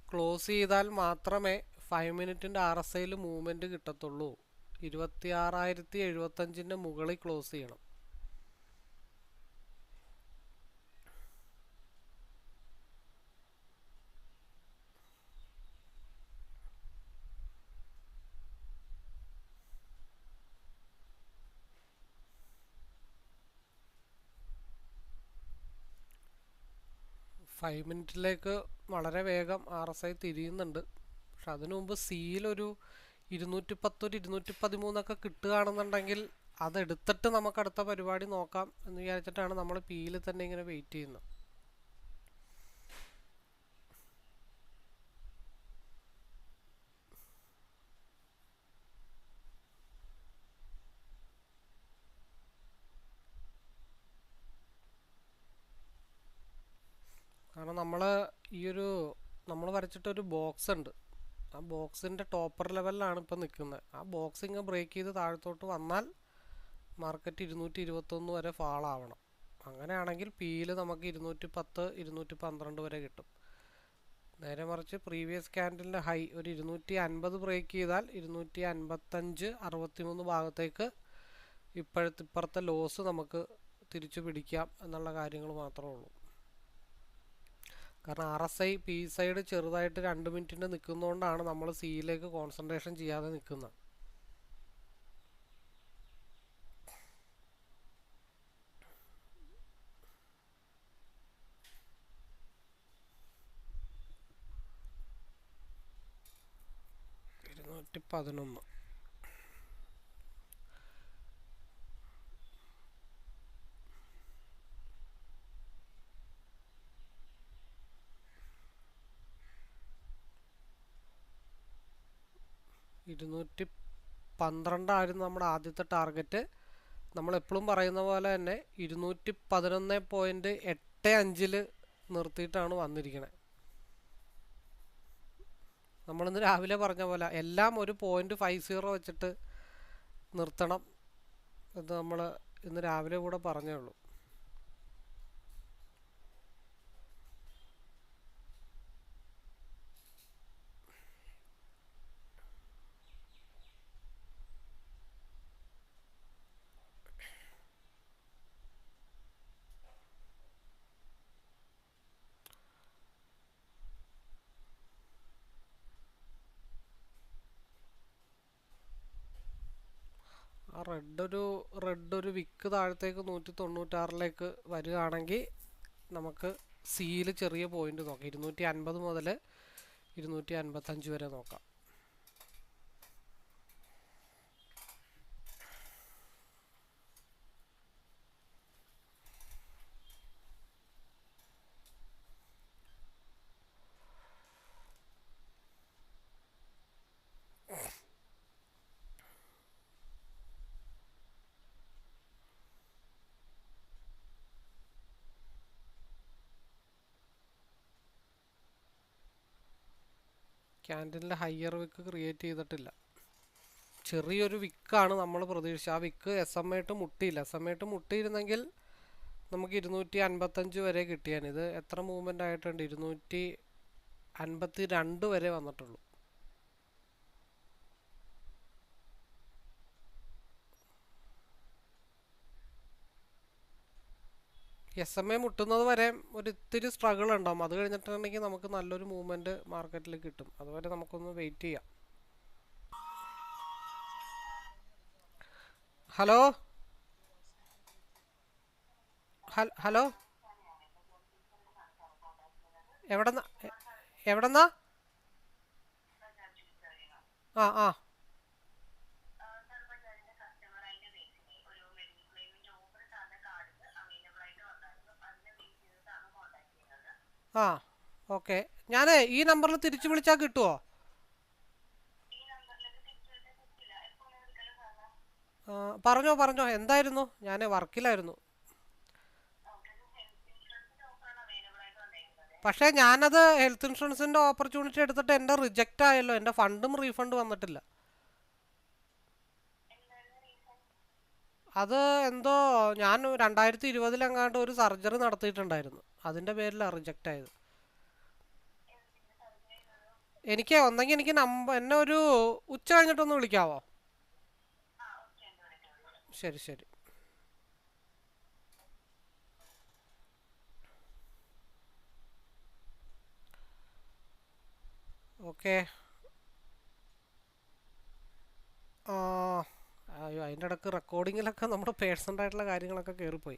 ക്ലോസ് ചെയ്താൽ മാത്രമേ 5 മിനിറ്റിൻ്റെ RSIയിൽ മൂവ്മെൻറ്റ് കിട്ടത്തുള്ളൂ. 26,075 മുകളിൽ ക്ലോസ് ചെയ്യണം. ഫൈവ് മിനിറ്റിലേക്ക് വളരെ വേഗം RSI തിരിയുന്നുണ്ട്. പക്ഷെ അതിനു മുമ്പ് സിയിലൊരു 210, 213 കിട്ടുകയാണെന്നുണ്ടെങ്കിൽ അതെടുത്തിട്ട് നമുക്ക് അടുത്ത പരിപാടി നോക്കാം എന്ന് വിചാരിച്ചിട്ടാണ് നമ്മൾ പിയിൽ തന്നെ ഇങ്ങനെ വെയിറ്റ് ചെയ്യുന്നത്. കാരണം നമ്മൾ വരച്ചിട്ടൊരു ബോക്സ് ഉണ്ട്. ആ ബോക്സിൻ്റെ ടോപ്പർ ലെവലിലാണ് ഇപ്പോൾ നിൽക്കുന്നത്. ആ ബോക്സിങ് ബ്രേക്ക് ചെയ്ത് താഴത്തോട്ട് വന്നാൽ മാർക്കറ്റ് 221 വരെ ഫാളാവണം. അങ്ങനെയാണെങ്കിൽ പിയിൽ നമുക്ക് 210, 212 വരെ കിട്ടും. നേരെ മറിച്ച് പ്രീവിയസ് ക്യാൻഡിലിൻ്റെ ഹൈ ഒരു 250 ബ്രേക്ക് ചെയ്താൽ 255, 63 ഭാഗത്തേക്ക് ഇപ്പോഴത്തെ ലോസ് നമുക്ക് തിരിച്ചു പിടിക്കാം എന്നുള്ള കാര്യങ്ങൾ മാത്രമേ ഉള്ളൂ. കാരണം RSI പി സൈഡ് ചെറുതായിട്ട് 2 മിനിറ്റിൻ്റെ നിൽക്കുന്നതുകൊണ്ടാണ് നമ്മൾ സിയിലേക്ക് കോൺസെൻട്രേഷൻ ചെയ്യാതെ നിൽക്കുന്നത്. $211. $212 നമ്മുടെ ആദ്യത്തെ ടാർഗറ്റ്. നമ്മളെപ്പോഴും പറയുന്ന പോലെ തന്നെ 211.85 നിർത്തിയിട്ടാണ് വന്നിരിക്കുന്നത്. നമ്മളിന്ന് രാവിലെ പറഞ്ഞ പോലെ എല്ലാം ഒരു 0.50 വെച്ചിട്ട് നിർത്തണം എന്ന് നമ്മൾ ഇന്ന് രാവിലെ കൂടെ പറഞ്ഞേ ഉള്ളൂ. ആ റെഡ് ഒരു വിക്ക് താഴത്തേക്ക് 196 വരികയാണെങ്കിൽ നമുക്ക് സിയിൽ ചെറിയ പോയിന്റ് നോക്കാം. 250 മുതൽ 255 വരെ നോക്കാം. ക്യാൻഡിലിൽ ഹയർ വിക്ക് ക്രിയേറ്റ് ചെയ്തിട്ടില്ല. ചെറിയൊരു വിക്കാണ് നമ്മൾ പ്രതീക്ഷിച്ചത്. ആ വിക്ക് SMA മുട്ടിയില്ല. SMA മുട്ടിയിരുന്നെങ്കിൽ നമുക്ക് 255 വരെ കിട്ടിയാണ്. ഇത് എത്ര മൂവ്മെൻ്റ് ആയിട്ടുണ്ട്? 252 വരെ വന്നിട്ടുള്ളൂ. SMA മുട്ടുന്നത് വരെ ഒരു ഇത്തിരി സ്ട്രഗിൾ ഉണ്ടാവും. അത് കഴിഞ്ഞിട്ടുണ്ടെങ്കിൽ നമുക്ക് നല്ലൊരു മൂവ്മെൻറ്റ് മാർക്കറ്റിൽ കിട്ടും. അതുവരെ നമുക്കൊന്ന് വെയിറ്റ് ചെയ്യാം. ഹലോ ഹലോ, എവിടെന്നാ? ആ ആ ആ ഓക്കെ. ഞാൻ ഈ നമ്പറിൽ തിരിച്ചു വിളിച്ചാൽ കിട്ടുമോ? പറഞ്ഞോ എന്തായിരുന്നു? ഞാൻ വർക്കിലായിരുന്നു. പക്ഷേ ഞാനത് ഹെൽത്ത് ഇൻഷുറൻസിൻ്റെ ഓപ്പർച്യൂണിറ്റി എടുത്തിട്ട് എൻ്റെ റിജക്റ്റ് ആയല്ലോ. എൻ്റെ ഫണ്ടും റീഫണ്ട് വന്നിട്ടില്ല. അത് എന്തോ ഞാൻ 2020 ഒരു സർജറി നടത്തിയിട്ടുണ്ടായിരുന്നു. അതിൻ്റെ പേരിലാണ് റിജക്റ്റ് ആയത്. ഒന്നെങ്കിൽ എനിക്ക് എന്നെ ഒരു ഉച്ച കഴിഞ്ഞിട്ടൊന്ന് വിളിക്കാവോ? ശരി ശരി. ഓക്കെ. അയ്യോ, അതിൻ്റെ ഇടയ്ക്ക് റെക്കോർഡിങ്ങിലൊക്കെ നമ്മുടെ പേഴ്സണൽ ആയിട്ടുള്ള കാര്യങ്ങളൊക്കെ കയറിപ്പോയി.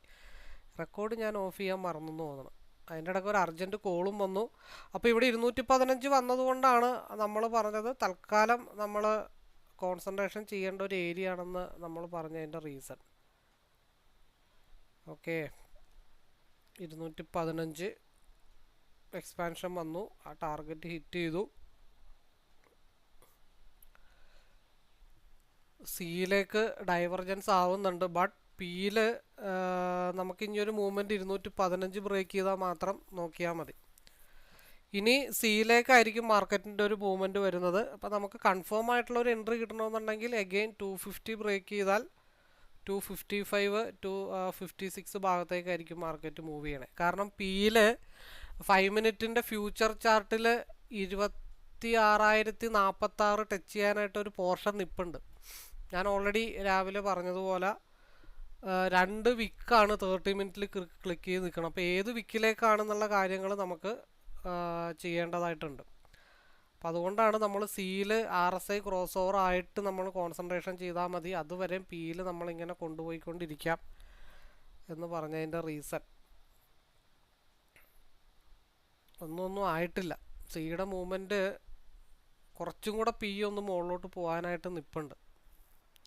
റെക്കോർഡ് ഞാൻ ഓഫ് ചെയ്യാൻ മറന്നു തോന്നണം. അതിൻ്റെ ഇടയ്ക്ക് ഒരു അർജൻറ്റ് കോളും വന്നു. അപ്പോൾ ഇവിടെ 215 വന്നതുകൊണ്ടാണ് നമ്മൾ പറഞ്ഞത് തൽക്കാലം നമ്മൾ കോൺസെൻട്രേഷൻ ചെയ്യേണ്ട ഒരു ഏരിയ ആണെന്ന് നമ്മൾ പറഞ്ഞതിൻ്റെ റീസൺ. ഓക്കെ, 215 എക്സ്പാൻഷൻ വന്നു. ആ ടാർഗറ്റ് ഹിറ്റ് ചെയ്തു. സിയിലേക്ക് ഡൈവർജൻസ് ആവുന്നുണ്ട്. ബട്ട് പിയിൽ നമുക്കിനി ഒരു മൂവ്മെൻറ്റ് 215 ബ്രേക്ക് ചെയ്താൽ മാത്രം നോക്കിയാൽ മതി. ഇനി സിയിലേക്കായിരിക്കും മാർക്കറ്റിൻ്റെ ഒരു മൂവ്മെൻറ്റ് വരുന്നത്. അപ്പോൾ നമുക്ക് കൺഫേം ആയിട്ടുള്ള ഒരു എൻട്രി കിട്ടണമെന്നുണ്ടെങ്കിൽ അഗെയിൻ 250 ബ്രേക്ക് ചെയ്താൽ 255 256 ഭാഗത്തേക്കായിരിക്കും മാർക്കറ്റ് മൂവ് ചെയ്യണേ. കാരണം പിയിൽ 5 മിനിറ്റിൻ്റെ ഫ്യൂച്ചർ ചാർട്ടിൽ 26,046 ടച്ച് ചെയ്യാനായിട്ടൊരു പോർഷൻ നിൽപ്പുണ്ട്. ഞാൻ ഓൾറെഡി രാവിലെ പറഞ്ഞതുപോലെ 2 വിക്കാണ് 30 മിനിറ്റിൽ ക്ലിക്ക് ചെയ്ത് നിൽക്കണം. അപ്പോൾ ഏത് വിക്കിലേക്കാണെന്നുള്ള കാര്യങ്ങൾ നമുക്ക് ചെയ്യേണ്ടതായിട്ടുണ്ട്. അപ്പോൾ അതുകൊണ്ടാണ് നമ്മൾ സിയിൽ RSI ക്രോസ് ഓവർ ആയിട്ട് നമ്മൾ കോൺസെൻട്രേഷൻ ചെയ്താൽ മതി. അതുവരെ പിയിൽ നമ്മളിങ്ങനെ കൊണ്ടുപോയിക്കൊണ്ടിരിക്കാം എന്ന് പറഞ്ഞതിൻ്റെ റീസൺ. ഒന്നും ആയിട്ടില്ല. സിയുടെ മൂവ്മെൻറ്റ് കുറച്ചും കൂടെ പി ഒന്ന് മുകളിലോട്ട് പോകാനായിട്ട് നിൽപ്പുണ്ട്.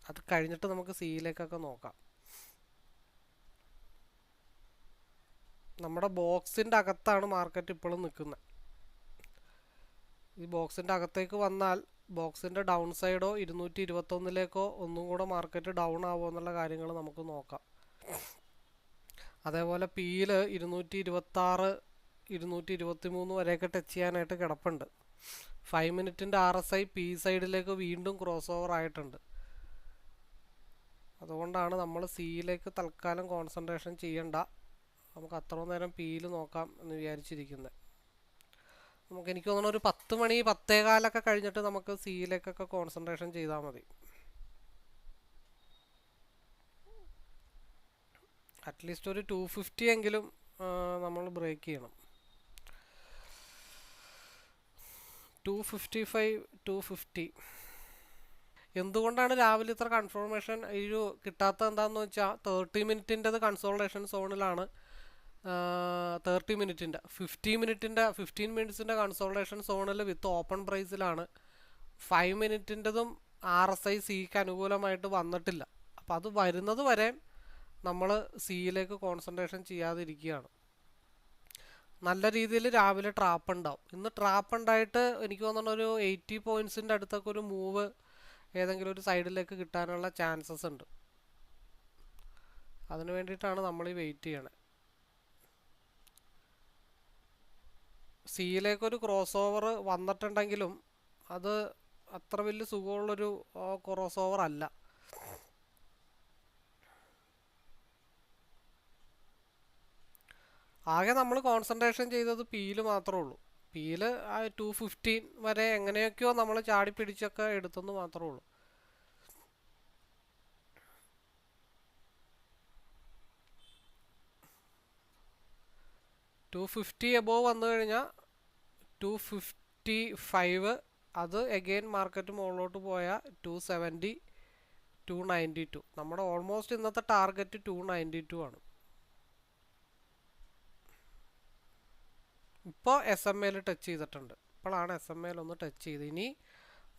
അത് കഴിഞ്ഞിട്ട് നമുക്ക് സിയിലേക്കൊക്കെ നോക്കാം. നമ്മുടെ ബോക്സിൻ്റെ അകത്താണ് മാർക്കറ്റ് ഇപ്പോഴും നിൽക്കുന്നത്. ഈ ബോക്സിൻ്റെ അകത്തേക്ക് വന്നാൽ ബോക്സിൻ്റെ ഡൗൺ സൈഡോ 221 ഒന്നും കൂടെ മാർക്കറ്റ് ഡൗൺ ആവുമോ എന്നുള്ള കാര്യങ്ങൾ നമുക്ക് നോക്കാം. അതേപോലെ പിയിൽ 226 223 വരെയൊക്കെ ടച്ച് ചെയ്യാനായിട്ട് കിടപ്പുണ്ട്. 5 മിനിറ്റിൻ്റെ RSI പി സൈഡിലേക്ക് വീണ്ടും ക്രോസ് ഓവർ ആയിട്ടുണ്ട്. അതുകൊണ്ടാണ് നമ്മൾ സിയിലേക്ക് തൽക്കാലം കോൺസെൻട്രേഷൻ ചെയ്യണ്ട, നമുക്ക് അത്ര നേരം പിയിൽ നോക്കാം എന്ന് വിചാരിച്ചിരിക്കുന്നത്. എനിക്ക് തോന്നുന്നു ഒരു 10 മണി 10:15 കഴിഞ്ഞിട്ട് നമുക്ക് സിയിലേക്കൊക്കെ കോൺസെൻട്രേഷൻ ചെയ്താൽ മതി. അറ്റ്ലീസ്റ്റ് ഒരു 250 എങ്കിലും നമ്മൾ ബ്രേക്ക് ചെയ്യണം. 255 250. എന്തുകൊണ്ടാണ് രാവിലെ ഇത്ര കൺഫർമേഷൻ കിട്ടാത്തത് എന്താണെന്ന് വെച്ചാൽ 30 മിനിറ്റിൻ്റെത് കൺസോൾട്ടേഷൻ സോണിലാണ്. 30 മിനിറ്റിൻ്റെ 15 മിനിറ്റ്സിൻ്റെ കൺസോൾട്ടേഷൻ സോണിൽ വിത്ത് ഓപ്പൺ പ്രൈസിലാണ്. 5 മിനിറ്റിൻ്റെതും RSI സിക്ക് അനുകൂലമായിട്ട് വന്നിട്ടില്ല. അപ്പോൾ അത് വരുന്നത് വരെ നമ്മൾ സിയിലേക്ക് കോൺസെൻട്രേഷൻ ചെയ്യാതിരിക്കുകയാണ്. നല്ല രീതിയിൽ രാവിലെ ട്രാപ്പ് ഉണ്ടാവും. ഇന്ന് ട്രാപ്പ് ഉണ്ടായിട്ട് എനിക്ക് തോന്നുന്നു ഒരു 80 പോയിൻറ്റ്സിൻ്റെ അടുത്തൊക്കെ ഒരു മൂവ് ഏതെങ്കിലും ഒരു സൈഡിലേക്ക് കിട്ടാനുള്ള ചാൻസസ് ഉണ്ട്. അതിന് വേണ്ടിയിട്ടാണ് നമ്മൾ ഈ വെയിറ്റ് ചെയ്യണത്. സിയിലേക്കൊരു ക്രോസ് ഓവർ വന്നിട്ടുണ്ടെങ്കിലും അത് അത്ര വലിയ സുഖമുള്ളൊരു ക്രോസ് ഓവർ അല്ല. ആകെ നമ്മൾ കോൺസെൻട്രേഷൻ ചെയ്തത് പിയിൽ മാത്രമേ ഉള്ളൂ. പിയിൽ ആ 215 വരെ എങ്ങനെയൊക്കെയോ നമ്മൾ ചാടി പിടിച്ചൊക്കെ എടുത്തെന്ന് മാത്രമേ ഉള്ളൂ. $250 എബോവ് വന്നു കഴിഞ്ഞാൽ 255, അത് എഗെയിൻ മാർക്കറ്റ് മുകളിലോട്ട് പോയാൽ 270 292. നമ്മുടെ ഓൾമോസ്റ്റ് ഇന്നത്തെ ടാർഗറ്റ് 292 ആണ്. ഇപ്പോൾ SMA ടച്ച് ചെയ്തിട്ടുണ്ട്. ഇപ്പോഴാണ് SMA ഒന്ന് ടച്ച് ചെയ്ത്. ഇനി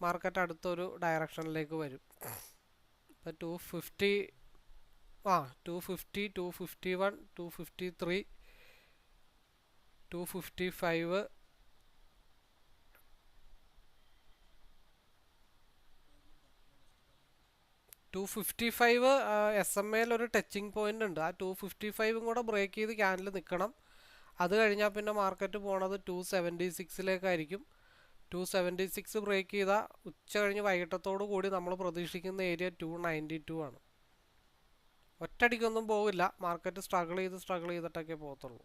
മാർക്കറ്റ് അടുത്തൊരു ഡയറക്ഷനിലേക്ക് വരും. ഇപ്പോൾ 250 250 251 253 255 255 SMA ഒരു ടച്ചിങ് പോയിന്റ് ഉണ്ട്. ആ 255 കൂടെ ബ്രേക്ക് ചെയ്ത് ക്യാൻഡിൽ നിൽക്കണം. അത് കഴിഞ്ഞാൽ പിന്നെ മാർക്കറ്റ് പോണത് 276ലേക്കായിരിക്കും. 276 ബ്രേക്ക് ചെയ്താൽ ഉച്ച കഴിഞ്ഞ് വൈകിട്ടത്തോടു കൂടി നമ്മൾ പ്രതീക്ഷിക്കുന്ന ഏരിയ 292 ആണ്. ഒറ്റയടിക്കൊന്നും പോകില്ല, മാർക്കറ്റ് സ്ട്രഗിൾ ചെയ്തിട്ടൊക്കെ പോകത്തുള്ളൂ.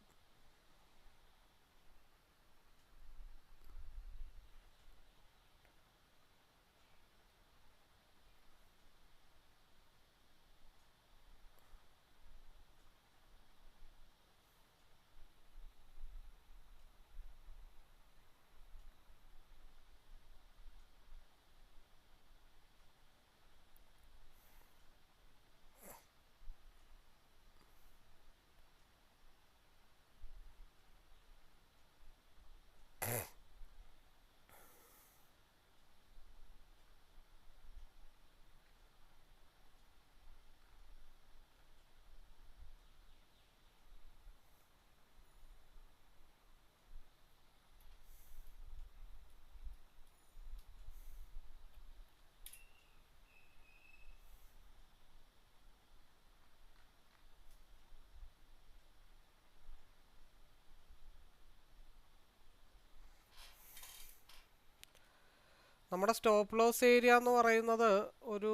നമ്മുടെ സ്റ്റോപ്പ് ലോസ് ഏരിയ എന്ന് പറയുന്നത് ഒരു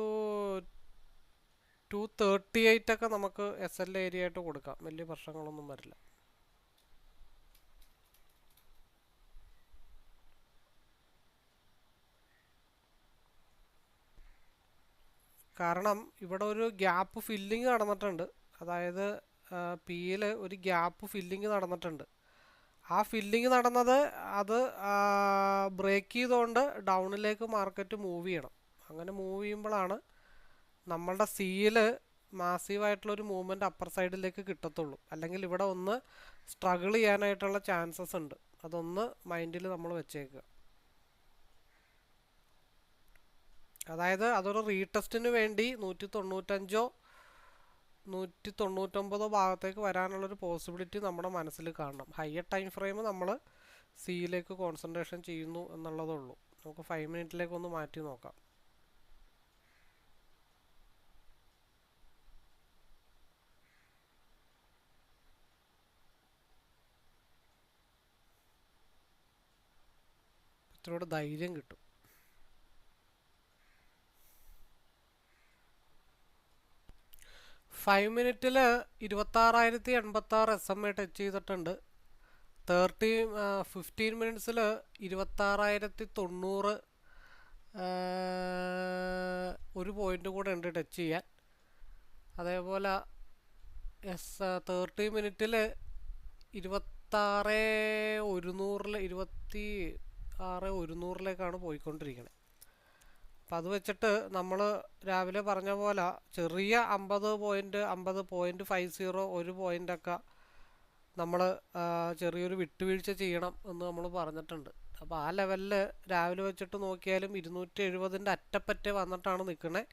238 ഒക്കെ നമുക്ക് SL ഏരിയ ആയിട്ട് കൊടുക്കാം. വലിയ പ്രശ്നങ്ങളൊന്നും വരില്ല. കാരണം ഇവിടെ ഒരു ഗ്യാപ്പ് ഫില്ലിങ് നടന്നിട്ടുണ്ട്. അതായത് പിയിൽ ഒരു ഗ്യാപ്പ് ഫില്ലിങ് നടന്നിട്ടുണ്ട്. ആ ഫില്ലിങ് നടന്നത് അത് ബ്രേക്ക് ചെയ്തുകൊണ്ട് ഡൗണിലേക്ക് മാർക്കറ്റ് മൂവ് ചെയ്യണം. അങ്ങനെ മൂവ് ചെയ്യുമ്പോഴാണ് നമ്മളുടെ സിയിൽ മാസീവായിട്ടുള്ളൊരു മൂവ്മെൻറ്റ് അപ്പർ സൈഡിലേക്ക് കിട്ടത്തുള്ളൂ. അല്ലെങ്കിൽ ഇവിടെ ഒന്ന് സ്ട്രഗിൾ ചെയ്യാനായിട്ടുള്ള ചാൻസസ് ഉണ്ട്. അതൊന്ന് മൈൻഡിൽ നമ്മൾ വെച്ചേക്കുക. അതായത് അതൊരു റീടെസ്റ്റിന് വേണ്ടി 195 199 ഭാഗത്തേക്ക് വരാനുള്ളൊരു പോസിബിലിറ്റി നമ്മുടെ മനസ്സിൽ കാണണം. ഹയർ ടൈം ഫ്രെയിം നമ്മൾ സിയിലേക്ക് കോൺസെൻട്രേഷൻ ചെയ്യുന്നു എന്നുള്ളതേ ഉള്ളൂ. നമുക്ക് 5 മിനിറ്റിലേക്ക് ഒന്ന് മാറ്റി നോക്കാം. ഇത്തിരി ധൈര്യം കിട്ടും. ഫൈവ് മിനിറ്റിൽ 26,086 SMA ടച്ച് ചെയ്തിട്ടുണ്ട്. 15 മിനിറ്റ്സിൽ 26,090 ഒരു പോയിന്റ് കൂടെ ഉണ്ട് ടച്ച് ചെയ്യാൻ. അതേപോലെ 30 മിനിറ്റിൽ 26,100 പോയിക്കൊണ്ടിരിക്കുന്നത്. അപ്പം അത് വെച്ചിട്ട് നമ്മൾ രാവിലെ പറഞ്ഞ പോലെ ചെറിയ 50.50.50 ഒരു പോയിൻ്റൊക്കെ നമ്മൾ ചെറിയൊരു വിട്ടുവീഴ്ച ചെയ്യണം എന്ന് നമ്മൾ പറഞ്ഞിട്ടുണ്ട്. അപ്പോൾ ആ ലെവലിൽ രാവിലെ വെച്ചിട്ട് നോക്കിയാലും 270 അറ്റപ്പറ്റ വന്നിട്ടാണ് നിൽക്കുന്നത്.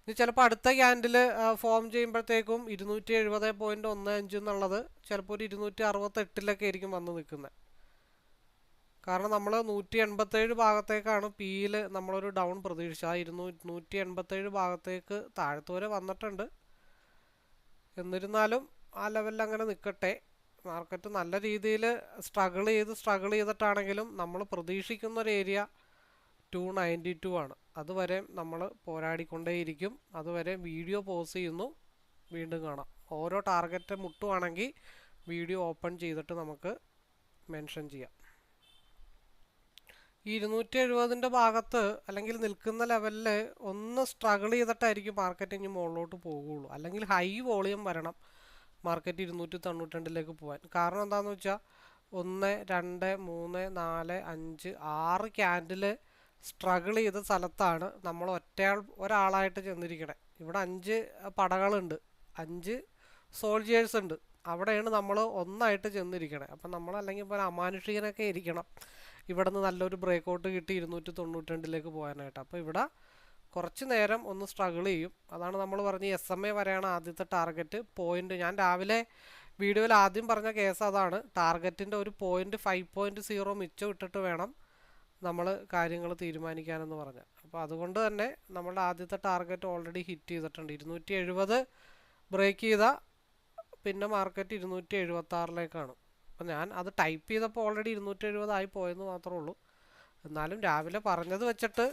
ഇനി ചിലപ്പോൾ അടുത്ത ക്യാൻഡിൽ ഫോം ചെയ്യുമ്പോഴത്തേക്കും 270.15 എന്നുള്ളത് ചിലപ്പോൾ ഒരു 268 ആയിരിക്കും വന്ന് നിൽക്കുന്നത്. കാരണം നമ്മൾ 187 ഭാഗത്തേക്കാണ് പിയിൽ നമ്മളൊരു ഡൗൺ പ്രതീക്ഷിച്ചത്. ആ 187 ഭാഗത്തേക്ക് താഴത്ത് വരെ വന്നിട്ടുണ്ട്. എന്നിരുന്നാലും ആ ലെവലിൽ അങ്ങനെ നിൽക്കട്ടെ. മാർക്കറ്റ് നല്ല രീതിയിൽ സ്ട്രഗിൾ ചെയ്തിട്ടാണെങ്കിലും നമ്മൾ പ്രതീക്ഷിക്കുന്ന ഒരു ഏരിയ 292 ആണ്. അതുവരെ നമ്മൾ പോരാടിക്കൊണ്ടേയിരിക്കും. അതുവരെ വീഡിയോ പോസ് ചെയ്യുന്നു. വീണ്ടും കാണാം. ഓരോ ടാർഗറ്റ് മുട്ടുവാണെങ്കിൽ വീഡിയോ ഓപ്പൺ ചെയ്തിട്ട് നമുക്ക് മെൻഷൻ ചെയ്യാം. ഈ 270 ഭാഗത്ത് അല്ലെങ്കിൽ നിൽക്കുന്ന ലെവലിൽ ഒന്ന് സ്ട്രഗിൾ ചെയ്തിട്ടായിരിക്കും മാർക്കറ്റ് ഇനി മുകളിലോട്ട് പോകുള്ളൂ. അല്ലെങ്കിൽ ഹൈ വോളിയം വരണം മാർക്കറ്റ് 292 പോകാൻ. കാരണം എന്താണെന്ന് വെച്ചാൽ 1, 2, 3, 4, 5, 6 ക്യാൻഡിൽ സ്ട്രഗിൾ ചെയ്ത സ്ഥലത്താണ് നമ്മൾ ഒരാളായിട്ട് ചെന്നിരിക്കണേ. ഇവിടെ 5 പടകളുണ്ട്, 5 സോൾജിയേഴ്സ് ഉണ്ട്. അവിടെയാണ് നമ്മൾ ഒന്നായിട്ട് ചെന്നിരിക്കണേ. അപ്പം നമ്മൾ അല്ലെങ്കിൽ ഇപ്പോൾ അമാനുഷികനൊക്കെ ഇരിക്കണം ഇവിടെ നിന്ന് നല്ലൊരു ബ്രേക്കൗട്ട് കിട്ടി 292 പോകാനായിട്ട്. അപ്പോൾ ഇവിടെ കുറച്ച് നേരം ഒന്ന് സ്ട്രഗിൾ ചെയ്യും. അതാണ് നമ്മൾ പറഞ്ഞ SMA വരെയാണ് ആദ്യത്തെ ടാർഗറ്റ് പോയിന്റ്. ഞാൻ രാവിലെ വീഡിയോയിൽ ആദ്യം പറഞ്ഞ കേസ് അതാണ്. ടാർഗറ്റിൻ്റെ ഒരു പോയിന്റ് 5.0 മിച്ചം ഇട്ടിട്ട് വേണം നമ്മൾ കാര്യങ്ങൾ തീരുമാനിക്കാനെന്ന് പറഞ്ഞാൽ. അപ്പോൾ അതുകൊണ്ട് തന്നെ നമ്മളുടെ ആദ്യത്തെ ടാർഗറ്റ് ഓൾറെഡി ഹിറ്റ് ചെയ്തിട്ടുണ്ട്. 270 ബ്രേക്ക് ചെയ്ത പിന്നെ മാർക്കറ്റ് 276. അപ്പം ഞാൻ അത് ടൈപ്പ് ചെയ്തപ്പോൾ ഓൾറെഡി 270 ആയി പോയെന്ന് മാത്രമേ ഉള്ളൂ. എന്നാലും രാവിലെ പറഞ്ഞത് വെച്ചിട്ട്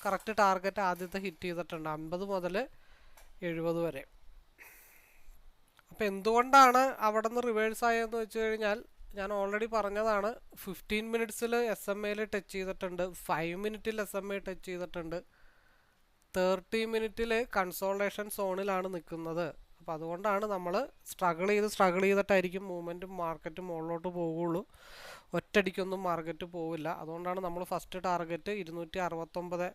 കറക്റ്റ് ടാർഗറ്റ് ആദ്യത്തെ ഹിറ്റ് ചെയ്തിട്ടുണ്ട് 50 മുതൽ 70 വരെ. അപ്പോൾ എന്തുകൊണ്ടാണ് അവിടെ നിന്ന് റിവേഴ്സ് ആയതെന്ന് വെച്ച് കഴിഞ്ഞാൽ ഞാൻ ഓൾറെഡി പറഞ്ഞതാണ്. 15 മിനിറ്റ്സിൽ SMA ടച്ച് ചെയ്തിട്ടുണ്ട്, 5 മിനിറ്റിൽ SMA ടച്ച് ചെയ്തിട്ടുണ്ട്, 30 മിനിറ്റിൽ കൺസോൾട്ടേഷൻ സോണിലാണ് നിൽക്കുന്നത്. അപ്പോൾ അതുകൊണ്ടാണ് നമ്മൾ സ്ട്രഗിൾ ചെയ്തിട്ടായിരിക്കും മൂവ്മെൻറ്റും മാർക്കറ്റ് മുകളിലോട്ട് പോവുകയുള്ളൂ. ഒറ്റയടിക്കൊന്നും മാർക്കറ്റ് പോവില്ല. അതുകൊണ്ടാണ് നമ്മൾ ഫസ്റ്റ് ടാർഗറ്റ് 269.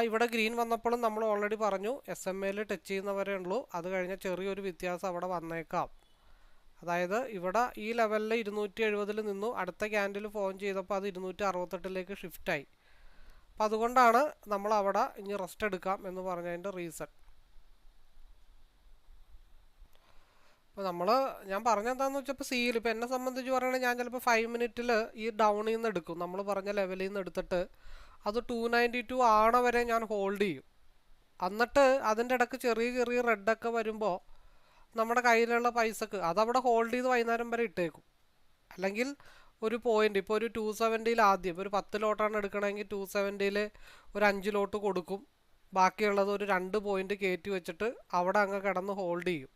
ഇവിടെ ഗ്രീൻ വന്നപ്പോഴും നമ്മൾ ഓൾറെഡി പറഞ്ഞു SMA ടച്ച് ചെയ്യുന്നവരേ ഉള്ളൂ. അത് കഴിഞ്ഞ ചെറിയൊരു വ്യത്യാസം അവിടെ വന്നേക്കാം. അതായത് ഇവിടെ ഈ ലെവലിൽ 270 നിന്നു. അടുത്ത ക്യാൻഡിൽ ഫോം ചെയ്തപ്പോൾ അത് 268 ഷിഫ്റ്റായി. അപ്പം അതുകൊണ്ടാണ് നമ്മൾ അവിടെ ഇനി റെസ്റ്റ് എടുക്കാം എന്ന് പറഞ്ഞതിൻ്റെ റീസൺ. അപ്പോൾ ഞാൻ പറഞ്ഞെന്താണെന്ന് വെച്ചപ്പോൾ സിയിൽ ഇപ്പോൾ എന്നെ സംബന്ധിച്ച് പറയുകയാണെങ്കിൽ ഞാൻ ചിലപ്പോൾ 5 മിനിറ്റിൽ ഈ ഡൗണിൽ നിന്ന് എടുക്കും. നമ്മൾ പറഞ്ഞ ലെവലിൽ നിന്ന് എടുത്തിട്ട് അത് 292 വരെ ഞാൻ ഹോൾഡ് ചെയ്യും. എന്നിട്ട് അതിൻ്റെ ഇടയ്ക്ക് ചെറിയ റെഡൊക്കെ വരുമ്പോൾ നമ്മുടെ കയ്യിലുള്ള പൈസക്ക് അതവിടെ ഹോൾഡ് ചെയ്ത് വൈകുന്നേരം വരെ ഇട്ടേക്കും. അല്ലെങ്കിൽ ഒരു പോയിന്റ് ഇപ്പോൾ ഒരു 270 ആദ്യം ഒരു 10 ലോട്ടാണ് എടുക്കണമെങ്കിൽ 270 ഒരു 5 ലോട്ട് കൊടുക്കും. ബാക്കിയുള്ളത് ഒരു 2 പോയിന്റ് കയറ്റി വെച്ചിട്ട് അവിടെ അങ്ങ് കിടന്ന് ഹോൾഡ് ചെയ്യും.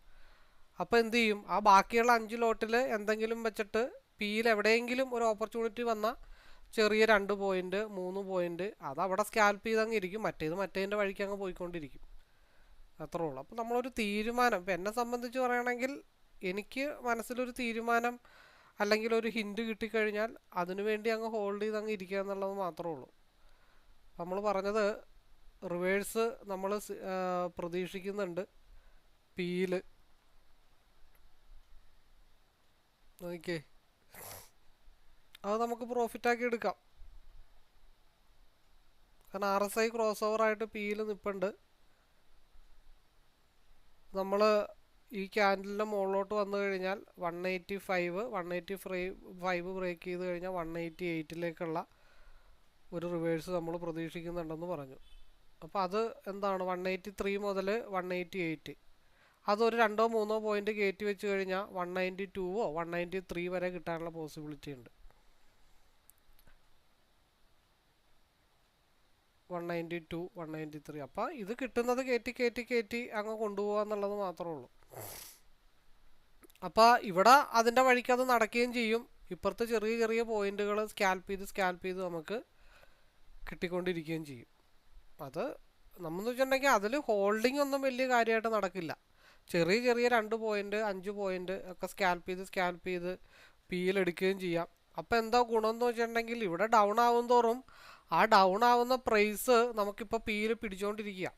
അപ്പോൾ എന്ത് ചെയ്യും, ആ ബാക്കിയുള്ള 5 ലോട്ടിൽ എന്തെങ്കിലും വെച്ചിട്ട് പിയിൽ എവിടെയെങ്കിലും ഒരു ഓപ്പർച്യൂണിറ്റി വന്നാൽ ചെറിയ 2 പോയിന്റ് 3 പോയിന്റ് അതവിടെ സ്കാൽപ്പ് ചെയ്തങ്ങ് ഇരിക്കും. മറ്റേതിൻ്റെ വഴിക്ക് അങ്ങ് പോയിക്കൊണ്ടിരിക്കും. അത്രേ ഉള്ളൂ. അപ്പോൾ നമ്മളൊരു തീരുമാനം, ഇപ്പം എന്നെ സംബന്ധിച്ച് പറയുകയാണെങ്കിൽ എനിക്ക് മനസ്സിലൊരു തീരുമാനം അല്ലെങ്കിൽ ഒരു ഹിൻഡ് കിട്ടിക്കഴിഞ്ഞാൽ അതിനു വേണ്ടി അങ്ങ് ഹോൾഡ് ചെയ്ത് അങ്ങ് ഇരിക്കുക എന്നുള്ളത് മാത്രമേ ഉള്ളൂ. നമ്മൾ പറഞ്ഞത് റിവേഴ്സ് നമ്മൾ പ്രതീക്ഷിക്കുന്നുണ്ട് പിയിൽ. ഓക്കെ, അത് നമുക്ക് പ്രോഫിറ്റാക്കി എടുക്കാം. കാരണം RSI ക്രോസ് ഓവറായിട്ട് പിയിൽ നിൽപ്പുണ്ട്. നമ്മൾ ഈ ക്യാൻഡലിൻ്റെ മുകളിലോട്ട് വന്നു കഴിഞ്ഞാൽ 185 ബ്രേക്ക് ചെയ്ത് കഴിഞ്ഞാൽ 188 ഒരു റിവേഴ്സ് നമ്മൾ പ്രതീക്ഷിക്കുന്നുണ്ടെന്ന് പറഞ്ഞു. അപ്പോൾ അത് എന്താണ് 183 മുതൽ 188 അതൊരു 2-3 പോയിന്റ് കയറ്റി വെച്ച് കഴിഞ്ഞാൽ 192 193 വരെ കിട്ടാനുള്ള പോസിബിലിറ്റി ഉണ്ട്. 192, 193. അപ്പോൾ ഇത് കിട്ടുന്നത് കയറ്റി അങ്ങ് കൊണ്ടുപോകുക എന്നുള്ളത് മാത്രമേ ഉള്ളൂ. അപ്പോൾ ഇവിടെ അതിൻ്റെ വഴിക്ക് അത് നടക്കുകയും ചെയ്യും. ഇപ്പുറത്ത് ചെറിയ ചെറിയ പോയിന്റുകൾ സ്കാൽപ്പ് ചെയ്ത് നമുക്ക് കിട്ടിക്കൊണ്ടിരിക്കുകയും ചെയ്യും. അത് നമ്മളെന്ന് വെച്ചിട്ടുണ്ടെങ്കിൽ അതിൽ ഹോൾഡിംഗ് ഒന്നും വലിയ കാര്യമായിട്ട് നടക്കില്ല. ചെറിയ ചെറിയ 2 പോയിന്റ് 5 പോയിന്റ് ഒക്കെ സ്കാൽപ്പ് ചെയ്ത് പിയിലെടുക്കുകയും ചെയ്യാം. അപ്പോൾ എന്താ ഗുണമെന്ന് വെച്ചിട്ടുണ്ടെങ്കിൽ ഇവിടെ ഡൗൺ ആവും തോറും ആ ഡൗൺ ആവുന്ന പ്രൈസ് നമുക്കിപ്പോൾ പിയിൽ പിടിച്ചുകൊണ്ടിരിക്കുക.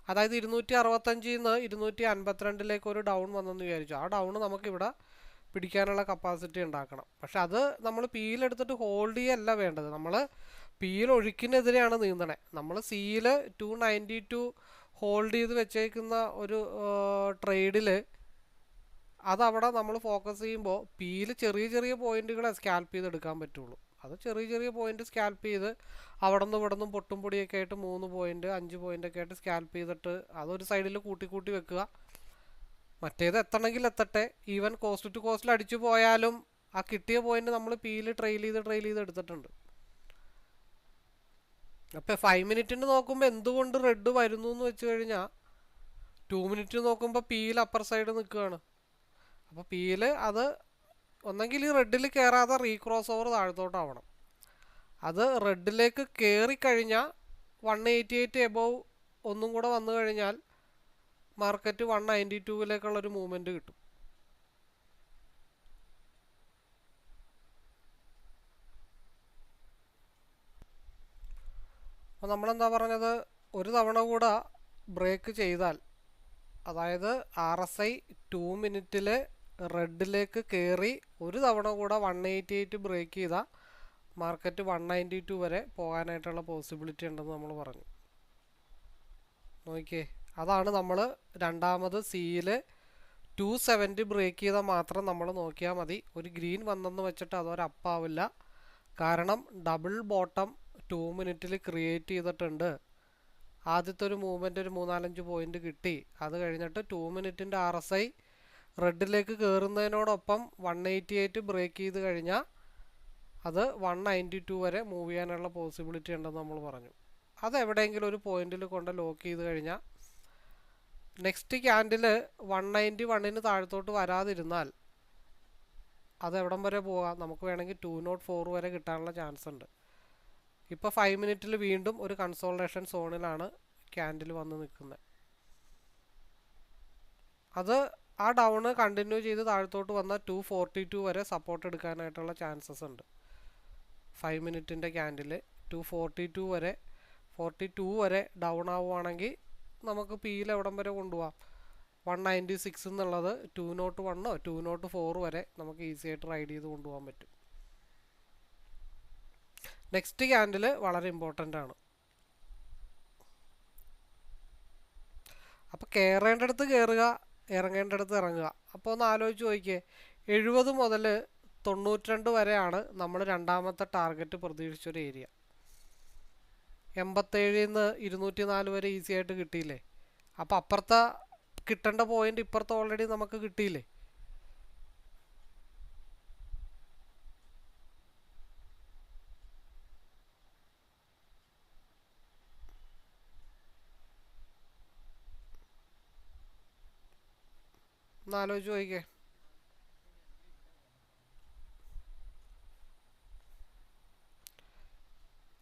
അതായത് 265 നിന്ന് 252 ഒരു ഡൗൺ വന്നെന്ന് വിചാരിച്ചു. ആ ഡൗൺ നമുക്കിവിടെ പിടിക്കാനുള്ള കപ്പാസിറ്റി ഉണ്ടാക്കണം. പക്ഷെ അത് നമ്മൾ പിയിലെടുത്തിട്ട് ഹോൾഡ് ചെയ്യല്ല വേണ്ടത്. നമ്മൾ പിയിൽ ഒഴുക്കിനെതിരെയാണ് നീന്തണേ. നമ്മൾ സിയിൽ 292 ഹോൾഡ് ചെയ്ത് വെച്ചേക്കുന്ന ഒരു ട്രേഡിൽ അതവിടെ നമ്മൾ ഫോക്കസ് ചെയ്യുമ്പോൾ പിയിൽ ചെറിയ ചെറിയ പോയിന്റുകളെ സ്കാൽപ്പ് ചെയ്തെടുക്കാൻ പറ്റുള്ളൂ. അത് ചെറിയ ചെറിയ പോയിന്റ് സ്കാൽപ്പ് ചെയ്ത് അവിടെ നിന്നും പൊട്ടും പൊടിയൊക്കെ ആയിട്ട് 3 പോയിന്റ് 5 പോയിന്റ് ഒക്കെ ആയിട്ട് സ്കാൽപ്പ് ചെയ്തിട്ട് അതൊരു സൈഡിൽ കൂട്ടി വെക്കുക. മറ്റേത് എത്തണമെങ്കിൽ എത്തട്ടെ. ഈവൻ കോസ്റ്റ് ടു കോസ്റ്റിൽ അടിച്ചു പോയാലും ആ കിട്ടിയ പോയിന്റ് നമ്മൾ പിയിൽ ട്രെയിൽ ചെയ്ത് എടുത്തിട്ടുണ്ട്. അപ്പോൾ 5 മിനിറ്റിന് നോക്കുമ്പോൾ എന്തുകൊണ്ട് റെഡ് വരുന്നു എന്ന് വെച്ച് കഴിഞ്ഞാൽ 2 മിനിറ്റ് നോക്കുമ്പോൾ പിയിൽ അപ്പർ സൈഡ് നിൽക്കുകയാണ്. അപ്പോൾ പിയിൽ അത് ഒന്നെങ്കിൽ ഈ റെഡിൽ കയറാതെ റീക്രോസ് ഓവർ താഴത്തോട്ടാവണം. അത് റെഡിലേക്ക് കയറിക്കഴിഞ്ഞാൽ 188 എബോവ് ഒന്നും കൂടെ വന്നു കഴിഞ്ഞാൽ മാർക്കറ്റ് 192 മൂവ്മെൻറ്റ് കിട്ടും. അപ്പോൾ നമ്മളെന്താ പറഞ്ഞത്, ഒരു തവണ കൂടെ ബ്രേക്ക് ചെയ്താൽ, അതായത് RSI 2 മിനിറ്റിൽ റെഡിലേക്ക് കയറി ഒരു തവണ കൂടെ 188 ബ്രേക്ക് ചെയ്താൽ മാർക്കറ്റ് 192 വരെ പോകാനായിട്ടുള്ള പോസിബിലിറ്റി ഉണ്ടെന്ന് നമ്മൾ പറഞ്ഞു. നോക്കിയേ, അതാണ് നമ്മൾ രണ്ടാമത് സിയിൽ 270 ബ്രേക്ക് ചെയ്താൽ മാത്രം നമ്മൾ നോക്കിയാൽ മതി. ഒരു ഗ്രീൻ വന്നെന്ന് വെച്ചിട്ട് അതൊരു അപ്പാവില്ല. കാരണം ഡബിൾ ബോട്ടം 2 മിനിറ്റിൽ ക്രിയേറ്റ് ചെയ്തിട്ടുണ്ട്. ആദ്യത്തെ ഒരു മൂവ്മെൻറ്റ് ഒരു 3-4 പോയിന്റ് കിട്ടി. അത് കഴിഞ്ഞിട്ട് 2 മിനിറ്റിൻ്റെ RSI റെഡിലേക്ക് കയറുന്നതിനോടൊപ്പം 188 ബ്രേക്ക് ചെയ്ത് കഴിഞ്ഞാൽ അത് 192 വരെ മൂവ് ചെയ്യാനുള്ള പോസിബിലിറ്റി ഉണ്ടെന്ന് നമ്മൾ പറഞ്ഞു. അത് എവിടെയെങ്കിലും ഒരു പോയിന്റിൽ കൊണ്ട് ലോക്ക് ചെയ്ത് കഴിഞ്ഞാൽ നെക്സ്റ്റ് ക്യാൻഡിൽ 191 താഴത്തോട്ട് വരാതിരുന്നാൽ അത് എവിടം വരെ പോകാം, നമുക്ക് വേണമെങ്കിൽ 204 വരെ കിട്ടാനുള്ള ചാൻസ് ഉണ്ട്. ഇപ്പോൾ 5 മിനിറ്റിൽ വീണ്ടും ഒരു കൺസോൾട്ടേഷൻ സോണിലാണ് ക്യാൻഡിൽ വന്ന് നിൽക്കുന്നത്. അത് ആ ഡൗണ് കണ്ടിന്യൂ ചെയ്ത് താഴത്തോട്ട് വന്നാൽ 242 വരെ സപ്പോർട്ട് എടുക്കാനായിട്ടുള്ള ചാൻസസ് ഉണ്ട്. 5 മിനിറ്റിൻ്റെ ക്യാൻഡിൽ 242 വരെ 42 വരെ ഡൗൺ ആവുകയാണെങ്കിൽ നമുക്ക് പിയിൽ എവിടം വരെ കൊണ്ടുപോകാം, 196 എന്നുള്ളത് 201 204 വരെ നമുക്ക് ഈസി ആയിട്ട് റൈഡ് ചെയ്ത് കൊണ്ടുപോകാൻ പറ്റും. നെക്സ്റ്റ് ക്യാൻഡിൽ വളരെ ഇമ്പോർട്ടൻ്റ് ആണ്. അപ്പോൾ കയറേണ്ടടുത്ത് കയറുക, ഇറങ്ങേണ്ടടുത്ത് ഇറങ്ങുക. അപ്പോൾ ഒന്ന് ആലോചിച്ച് നോക്കിയേ, 70 മുതൽ 92 വരെയാണ് നമ്മൾ രണ്ടാമത്തെ ടാർഗറ്റ് പ്രതീക്ഷിച്ചൊരു ഏരിയ. 87 നിന്ന് 204 വരെ ഈസി ആയിട്ട് കിട്ടിയില്ലേ. അപ്പോൾ അപ്പുറത്തെ കിട്ടേണ്ട പോയിന്റ് ഇപ്പുറത്ത് ഓൾറെഡി നമുക്ക് കിട്ടിയില്ലേ. ഒന്ന് ആലോചിച്ച് നോക്കിക്കേ.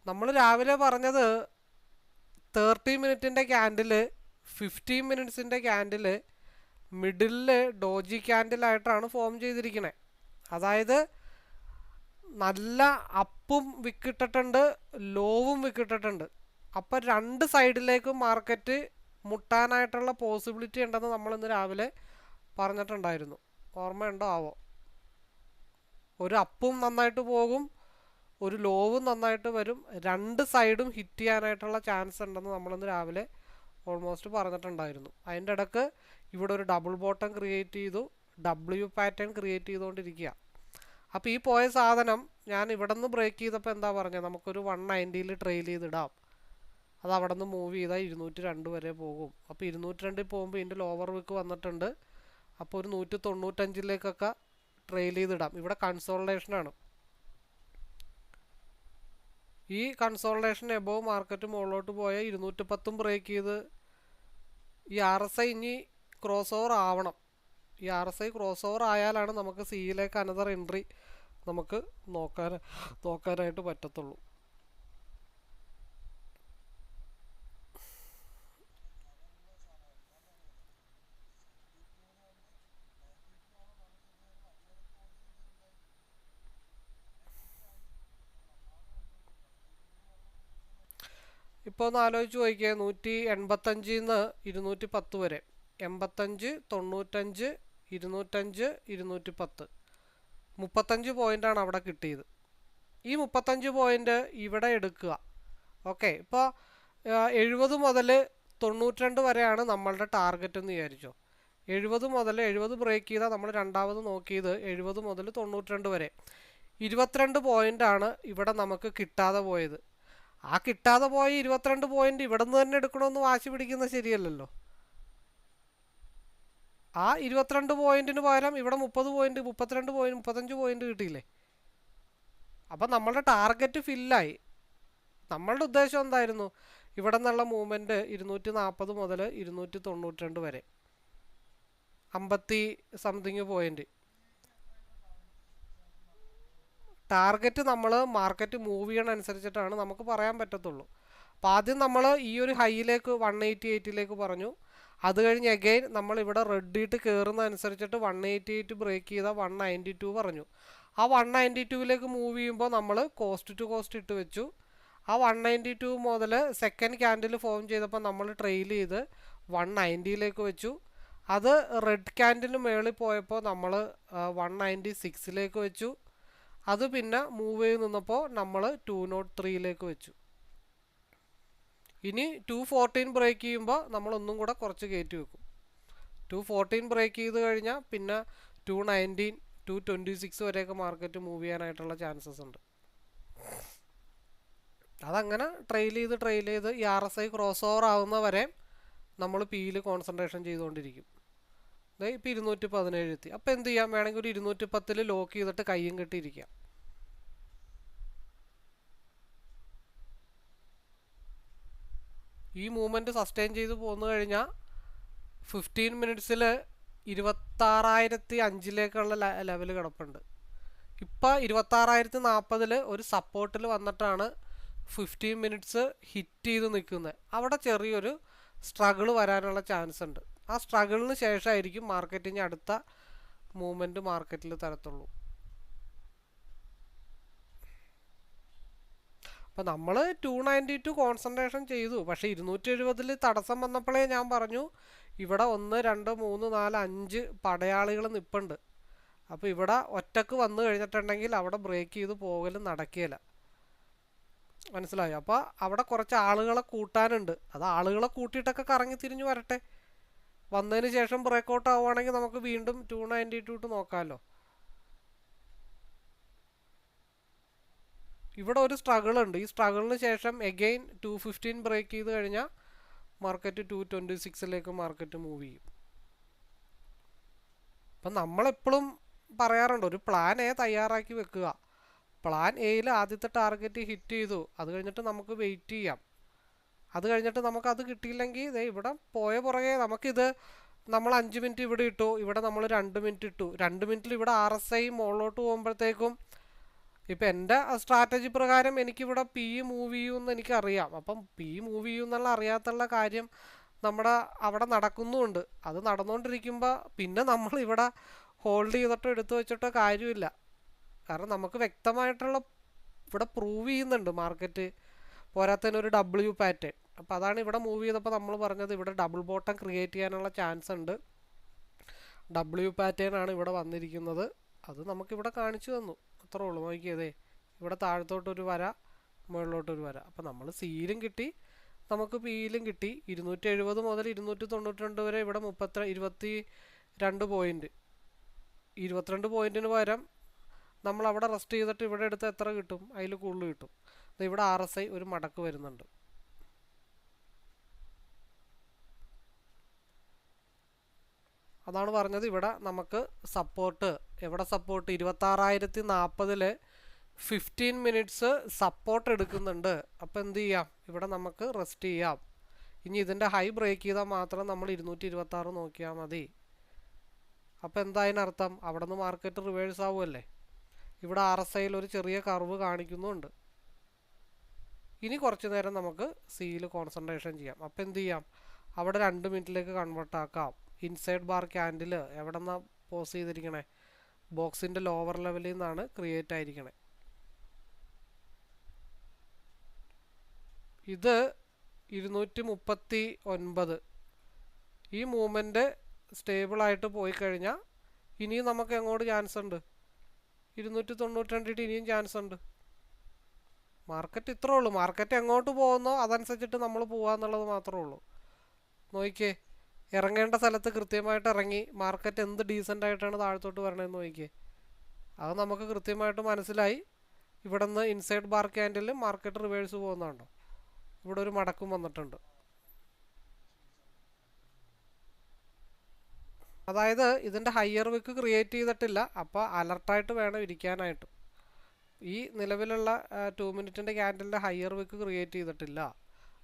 നമ്മൾ രാവിലെ പറഞ്ഞത് 30 മിനിറ്റിൻ്റെ ക്യാൻഡിൽ 15 മിനിറ്റ്സിൻ്റെ ക്യാൻഡിൽ മിഡിലിൽ ഡോജി ക്യാൻഡിലായിട്ടാണ് ഫോം ചെയ്തിരിക്കുന്നത്. അതായത് നല്ല അപ്പും വിക്കിട്ടിട്ടുണ്ട്, ലോവും വിക്കിട്ടിട്ടുണ്ട്. അപ്പോൾ രണ്ട് സൈഡിലേക്കും മാർക്കറ്റ് മുട്ടാനായിട്ടുള്ള പോസിബിലിറ്റി ഉണ്ടെന്ന് നമ്മളിന്ന് രാവിലെ പറഞ്ഞിട്ടുണ്ടായിരുന്നു. ഓർമ്മയുണ്ടോ ആവോ? ഒരു അപ്പും നന്നായിട്ട് പോകും, ഒരു ലോവും നന്നായിട്ട് വരും. രണ്ട് സൈഡും ഹിറ്റ് ചെയ്യാനായിട്ടുള്ള ചാൻസ് ഉണ്ടെന്ന് നമ്മളിന്ന് രാവിലെ ഓൾമോസ്റ്റ് പറഞ്ഞിട്ടുണ്ടായിരുന്നു. അതിൻ്റെ ഇടയ്ക്ക് ഇവിടെ ഒരു ഡബിൾ ബോട്ടം ക്രിയേറ്റ് ചെയ്തു, W പാറ്റേൺ ക്രിയേറ്റ് ചെയ്തുകൊണ്ടിരിക്കുക. അപ്പോൾ ഈ പോയ സാധനം ഞാൻ ഇവിടെ നിന്ന് ബ്രേക്ക് ചെയ്തപ്പോൾ എന്താ പറഞ്ഞത്, നമുക്കൊരു 190ൽ ട്രെയിൽ ചെയ്തിടാം. അത് അവിടെ നിന്ന് മൂവ് ചെയ്താൽ 202 വരെ പോകും. അപ്പോൾ 202 പോകുമ്പോൾ ഇതിൻ്റെ ലോവർ വിക്ക് വന്നിട്ടുണ്ട്. അപ്പോൾ ഒരു 195ലേക്കൊക്കെ ട്രെയിൽ ചെയ്തിടാം. ഇവിടെ കൺസോൾട്ടേഷനാണ്. ഈ കൺസോൾട്ടേഷൻ എബോവ് മാർക്കറ്റ് മുകളിലോട്ട് പോയ 210 ബ്രേക്ക് ചെയ്ത് ഈ RSI ഇനി ക്രോസ് ഓവർ ആവണം. ഈ RSI ക്രോസ് ഓവർ ആയാലാണ് നമുക്ക് സിയിലേക്ക് അനദർ എൻട്രി നമുക്ക് നോക്കാനായിട്ട് പറ്റത്തുള്ളൂ. ഇപ്പോൾ ഒന്ന് ആലോചിച്ച് നോക്കിയേ, 185 210 വരെ, 85, 95, 205, 210, 35 പോയിൻ്റാണ് അവിടെ കിട്ടിയത്. ഈ 35 പോയിൻ്റ് ഇവിടെ എടുക്കുക. ഓക്കെ, ഇപ്പോൾ 70 മുതൽ 92 വരെയാണ് നമ്മളുടെ ടാർഗറ്റ് എന്ന് വിചാരിച്ചോ. 70 ബ്രേക്ക് ചെയ്താൽ നമ്മൾ രണ്ടാമത് നോക്കിയത് 70 മുതൽ 92 വരെ 22 പോയിൻ്റാണ് ഇവിടെ നമുക്ക് കിട്ടാതെ പോയത്. ആ കിട്ടാതെ പോയ 22 പോയിൻ്റ് ഇവിടെ നിന്ന് തന്നെ എടുക്കണമെന്ന് വാശി പിടിക്കുന്നത് ശരിയല്ലല്ലോ. ആ 22 പോയിന്റിന് പകരം ഇവിടെ 30 പോയിന്റ്, 32 പോയിന്റ്, 35 പോയിന്റ് കിട്ടിയില്ലേ. അപ്പം നമ്മളുടെ ടാർഗറ്റ് ഫില്ലായി. നമ്മളുടെ ഉദ്ദേശം എന്തായിരുന്നു? ഇവിടെ നിന്നുള്ള മൂവ്മെൻറ്റ് 240 മുതൽ 292 വരെ, 50 സംതിങ് പോയിന്റ്. ടാർഗറ്റ് നമ്മൾ മാർക്കറ്റ് മൂവ് ചെയ്യണ അനുസരിച്ചിട്ടാണ് നമുക്ക് പറയാൻ പറ്റത്തുള്ളൂ. അപ്പോൾ ആദ്യം നമ്മൾ ഈ ഒരു ഹൈയിലേക്ക് 188 പറഞ്ഞു. അത് കഴിഞ്ഞ് അഗെയിൻ നമ്മൾ ഇവിടെ റെഡ് ഇട്ട് കയറുന്ന അനുസരിച്ചിട്ട് 188 ബ്രേക്ക് ചെയ്ത 192 പറഞ്ഞു. ആ 192 മൂവ് ചെയ്യുമ്പോൾ നമ്മൾ കോസ്റ്റ് ടു കോസ്റ്റ് ഇട്ട് വെച്ചു. ആ 192 മുതൽ സെക്കൻഡ് ക്യാൻഡിൽ ഫോം ചെയ്തപ്പോൾ നമ്മൾ ട്രെയിൽ ചെയ്ത് 190 വെച്ചു. അത് റെഡ് ക്യാൻഡിന് മേളിൽ പോയപ്പോൾ നമ്മൾ 196 വെച്ചു. അത് പിന്നെ മൂവ് ചെയ്ത് നിന്നപ്പോൾ നമ്മൾ 203 വെച്ചു. ഇനി 214 ബ്രേക്ക് ചെയ്യുമ്പോൾ നമ്മളൊന്നും കൂടെ കുറച്ച് കയറ്റി വെക്കും. 214 ബ്രേക്ക് ചെയ്ത് കഴിഞ്ഞാൽ പിന്നെ 219, 226 വരെയൊക്കെ മാർക്കറ്റ് മൂവ് ചെയ്യാനായിട്ടുള്ള ചാൻസസ് ഉണ്ട്. അതങ്ങനെ ട്രെയിൽ ചെയ്ത് ഈ RSI ക്രോസ് ഓവർ ആവുന്ന വരെ നമ്മൾ പിയിൽ കോൺസെൻട്രേഷൻ ചെയ്തുകൊണ്ടിരിക്കും. ഇപ്പോൾ 217 എത്തി. അപ്പോൾ എന്ത് ചെയ്യാം? വേണമെങ്കിൽ ഒരു 210 ലോക്ക് ചെയ്തിട്ട് കയ്യും കെട്ടിയിരിക്കാം. ഈ മൂവ്മെൻറ്റ് സസ്റ്റെയിൻ ചെയ്ത് പോന്നു കഴിഞ്ഞാൽ 15 മിനിറ്റ്സിൽ 26,005 ലെവൽ കിടപ്പുണ്ട്. ഇപ്പോൾ 26,040 ഒരു സപ്പോർട്ടിൽ വന്നിട്ടാണ് 15 മിനിറ്റ്സ് ഹിറ്റ് ചെയ്ത് നിൽക്കുന്നത്. അവിടെ ചെറിയൊരു സ്ട്രഗിൾ വരാനുള്ള ചാൻസ് ഉണ്ട്. ആ സ്ട്രഗിളിന് ശേഷമായിരിക്കും മാർക്കറ്റിന് അടുത്ത മൂവ്മെൻറ്റ് മാർക്കറ്റിൽ തരത്തുള്ളൂ. അപ്പോൾ നമ്മൾ 292 കോൺസെൻട്രേഷൻ ചെയ്തു. പക്ഷേ 270 തടസ്സം വന്നപ്പോഴേ ഞാൻ പറഞ്ഞു ഇവിടെ 1, 2, 3, 4, 5 പടയാളികൾ നിൽപ്പുണ്ട്. അപ്പോൾ ഇവിടെ ഒറ്റക്ക് വന്നു കഴിഞ്ഞിട്ടുണ്ടെങ്കിൽ അവിടെ ബ്രേക്ക് ചെയ്ത് പോകലും നടക്കുകയില്ല. മനസ്സിലായോ? അപ്പോൾ അവിടെ കുറച്ച് ആളുകളെ കൂട്ടാനുണ്ട്. അത് ആളുകളെ കൂട്ടിയിട്ടൊക്കെ കറങ്ങി തിരിഞ്ഞ് വരട്ടെ. വന്നതിന് ശേഷം ബ്രേക്കൗട്ട് ആവുകയാണെങ്കിൽ നമുക്ക് വീണ്ടും 292 നോക്കാമല്ലോ. ഇവിടെ ഒരു സ്ട്രഗിൾ ഉണ്ട്. ഈ സ്ട്രഗിളിന് ശേഷം എഗെയിൻ 215 ബ്രേക്ക് ചെയ്ത് കഴിഞ്ഞാൽ മാർക്കറ്റ് 226 മാർക്കറ്റ് മൂവ് ചെയ്യും. അപ്പം നമ്മളെപ്പോഴും പറയാറുണ്ട്, ഒരു പ്ലാൻ എ തയ്യാറാക്കി വെക്കുക. പ്ലാൻ എയിൽ ആദ്യത്തെ ടാർഗറ്റ് ഹിറ്റ് ചെയ്തു, അത് കഴിഞ്ഞിട്ട് നമുക്ക് വെയിറ്റ് ചെയ്യാം. അത് കഴിഞ്ഞിട്ട് നമുക്കത് കിട്ടിയില്ലെങ്കിൽ ഇവിടെ പോയ പുറകെ നമുക്കിത് നമ്മൾ 5 മിനിറ്റ് ഇവിടെ ഇട്ടു, ഇവിടെ നമ്മൾ 2 മിനിറ്റ് ഇട്ടു. 2 മിനിറ്റിൽ ഇവിടെ RSI മുകളിലോട്ട് പോകുമ്പോഴത്തേക്കും ഇപ്പം എൻ്റെ സ്ട്രാറ്റജി പ്രകാരം എനിക്കിവിടെ പി മൂവ് ചെയ്യുമെന്ന് എനിക്കറിയാം. അപ്പം പി മൂവ് ചെയ്യുമെന്നുള്ള അറിയാത്തുള്ള കാര്യം നമ്മുടെ അവിടെ നടക്കുന്നുമുണ്ട്. അത് നടന്നുകൊണ്ടിരിക്കുമ്പോൾ പിന്നെ നമ്മളിവിടെ ഹോൾഡ് ചെയ്തിട്ടോ എടുത്തു വെച്ചിട്ടോ കാര്യമില്ല. കാരണം നമുക്ക് വ്യക്തമായിട്ടുള്ള ഇവിടെ പ്രൂവ് ചെയ്യുന്നുണ്ട് മാർക്കറ്റ്. പോരാത്തതിനൊരു W pattern. അപ്പോൾ അതാണ് ഇവിടെ മൂവ് ചെയ്തപ്പോൾ നമ്മൾ പറഞ്ഞത് ഇവിടെ ഡബിൾ ബോട്ടം ക്രിയേറ്റ് ചെയ്യാനുള്ള ചാൻസ് ഉണ്ട്. W പാറ്റേൺ ആണ് ഇവിടെ വന്നിരിക്കുന്നത്. അത് നമുക്കിവിടെ കാണിച്ചു തന്നു. അത്രേ ഉള്ളൂ. നോക്കിയതേ, ഇവിടെ താഴത്തോട്ടൊരു വര, മുകളിലോട്ടൊരു വര. അപ്പോൾ നമ്മൾ സിയിലും കിട്ടി, നമുക്ക് പിയിലും കിട്ടി. 270 മുതൽ 292 വരെ ഇവിടെ 22 പോയിൻറ്റ്. 22 പോയിൻറ്റിന് പകരം നമ്മൾ അവിടെ റെസ്റ്റ് ചെയ്തിട്ട് ഇവിടെ എടുത്ത് എത്ര കിട്ടും? അതിൽ കൂടുതൽ കിട്ടും. ഇവിടെ RSI ഒരു മടക്ക് വരുന്നുണ്ട്. അതാണ് പറഞ്ഞത് ഇവിടെ നമുക്ക് സപ്പോർട്ട്, എവിടെ സപ്പോർട്ട്? 26,040 15 മിനിറ്റ്സ് സപ്പോർട്ട് എടുക്കുന്നുണ്ട്. അപ്പോൾ എന്ത് ചെയ്യാം, ഇവിടെ നമുക്ക് റെസ്റ്റ് ചെയ്യാം. ഇനി ഇതിൻ്റെ ഹൈ ബ്രേക്ക് ചെയ്താൽ മാത്രം നമ്മൾ 226 നോക്കിയാൽ മതി. അപ്പോൾ എന്താ അതിനർത്ഥം, അവിടെ നിന്ന് മാർക്കറ്റ് റിവേഴ്സ് ആവുമല്ലേ. ഇവിടെ RSIയിൽ ഒരു ചെറിയ കർവ് കാണിക്കുന്നുണ്ട്. ഇനി കുറച്ച് നേരം നമുക്ക് സിയിൽ കോൺസെൻട്രേഷൻ ചെയ്യാം. അപ്പോൾ എന്ത് ചെയ്യാം, അവിടെ 2 മിനിറ്റിലേക്ക് കൺവേർട്ട് ആക്കാം. ഇൻസൈഡ് ബാർ ക്യാൻഡിൽ എവിടെ നിന്നാണ് പോസ് ചെയ്തിരിക്കണേ, ബോക്സിൻ്റെ ലോവർ ലെവലിൽ നിന്നാണ് ക്രിയേറ്റ് ആയിരിക്കണേ. ഇത് 239. ഈ മൂവ്മെൻറ്റ് സ്റ്റേബിളായിട്ട് പോയി കഴിഞ്ഞാൽ ഇനിയും നമുക്ക് എങ്ങോട്ട് ചാൻസ് ഉണ്ട്, 292 ഇനിയും ചാൻസ് ഉണ്ട്. മാർക്കറ്റ് ഇത്രേ ഉള്ളൂ. മാർക്കറ്റ് എങ്ങോട്ട് പോകുന്നോ അതനുസരിച്ചിട്ട് നമ്മൾ പോകാന്നുള്ളത് മാത്രമേ ഉള്ളൂ. നോക്കിക്കേ, ഇറങ്ങേണ്ട സ്ഥലത്ത് കൃത്യമായിട്ട് ഇറങ്ങി. മാർക്കറ്റ് എന്ത് ഡീസൻ്റ് ആയിട്ടാണ് താഴത്തോട്ട് വരണമെന്ന് നോക്കിക്കേ, അത് നമുക്ക് കൃത്യമായിട്ട് മനസ്സിലായി. ഇവിടെ നിന്ന് inside bar candle market reverse പോകുന്നുണ്ടോ, ഇവിടെ ഒരു മടക്കും വന്നിട്ടുണ്ട്. അതായത് ഇതിൻ്റെ ഹയർ വിക്ക് ക്രിയേറ്റ് ചെയ്തിട്ടില്ല. അപ്പോൾ അലർട്ടായിട്ട് വേണം ഇരിക്കാനായിട്ട്. ഈ നിലവിലുള്ള 2 മിനിറ്റിൻ്റെ ക്യാൻഡലിൻ്റെ ഹയർ വിക്ക് ക്രിയേറ്റ് ചെയ്തിട്ടില്ല.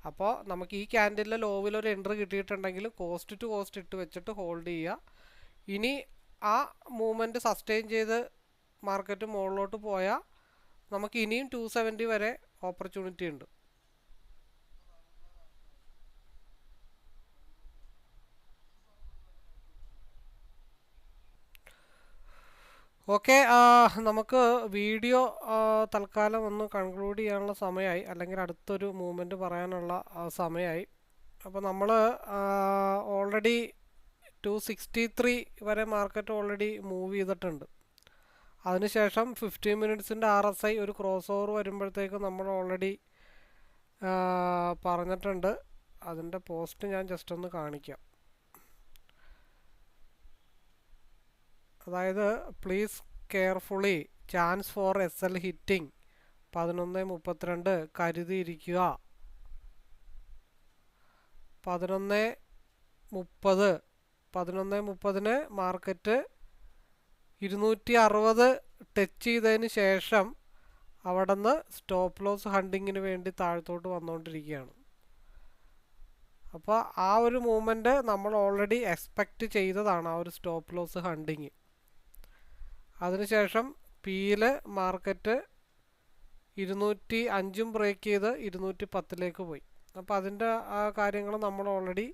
അപ്പോൾ നമുക്ക് ഈ ക്യാൻഡലിലെ ലോവിൽ ഒരു എൻട്രി കിട്ടിയിട്ടുണ്ടെങ്കിൽ കോസ്റ്റ് ടു കോസ്റ്റ് ഇട്ട് വെച്ചിട്ട് ഹോൾഡ് ചെയ്യുക. ഇനി ആ മൂവ്മെൻറ്റ് സസ്റ്റെയിൻ ചെയ്ത് മാർക്കറ്റ് മുകളിലോട്ട് പോയാൽ നമുക്ക് ഇനിയും 270 വരെ ഓപ്പർച്യൂണിറ്റി ഉണ്ട്. ഓക്കെ, നമുക്ക് വീഡിയോ തൽക്കാലം ഒന്ന് കൺക്ലൂഡ് ചെയ്യാനുള്ള സമയമായി, അല്ലെങ്കിൽ അടുത്തൊരു മൂവ്മെൻറ്റ് പറയാനുള്ള സമയമായി. അപ്പോൾ നമ്മൾ ഓൾറെഡി 263 വരെ മാർക്കറ്റ് ഓൾറെഡി മൂവ് ചെയ്തിട്ടുണ്ട്. അതിനുശേഷം 15 മിനിറ്റ്സിൻ്റെ RSI ഒരു ക്രോസ് ഓവർ വരുമ്പോഴത്തേക്ക് നമ്മൾ ഓൾറെഡി പറഞ്ഞിട്ടുണ്ട്. അതിൻ്റെ പോസ്റ്റ് ഞാൻ ജസ്റ്റ് ഒന്ന് കാണിക്കാം. അതായത് please carefully chance for SL hitting 11:32 കരുതിയിരിക്കുക. 11:30 market 260 touch ചെയ്തതിന് ശേഷം അവിടെ നിന്ന് സ്റ്റോപ്പ് ലോസ് ഹണ്ടിങ്ങിന് വേണ്ടി താഴത്തോട്ട് വന്നുകൊണ്ടിരിക്കുകയാണ്. അപ്പോൾ ആ ഒരു മൂവ്മെൻറ്റ് നമ്മൾ ഓൾറെഡി എക്സ്പെക്റ്റ് ചെയ്തതാണ്, ആ ഒരു സ്റ്റോപ്പ് ലോസ് ഹണ്ടിങ്. അതിനുശേഷം പിയിൽ മാർക്കറ്റ് 205 ബ്രേക്ക് ചെയ്ത് 210 പോയി. അപ്പോൾ അതിൻ്റെ ആ കാര്യങ്ങൾ നമ്മൾ ഓൾറെഡി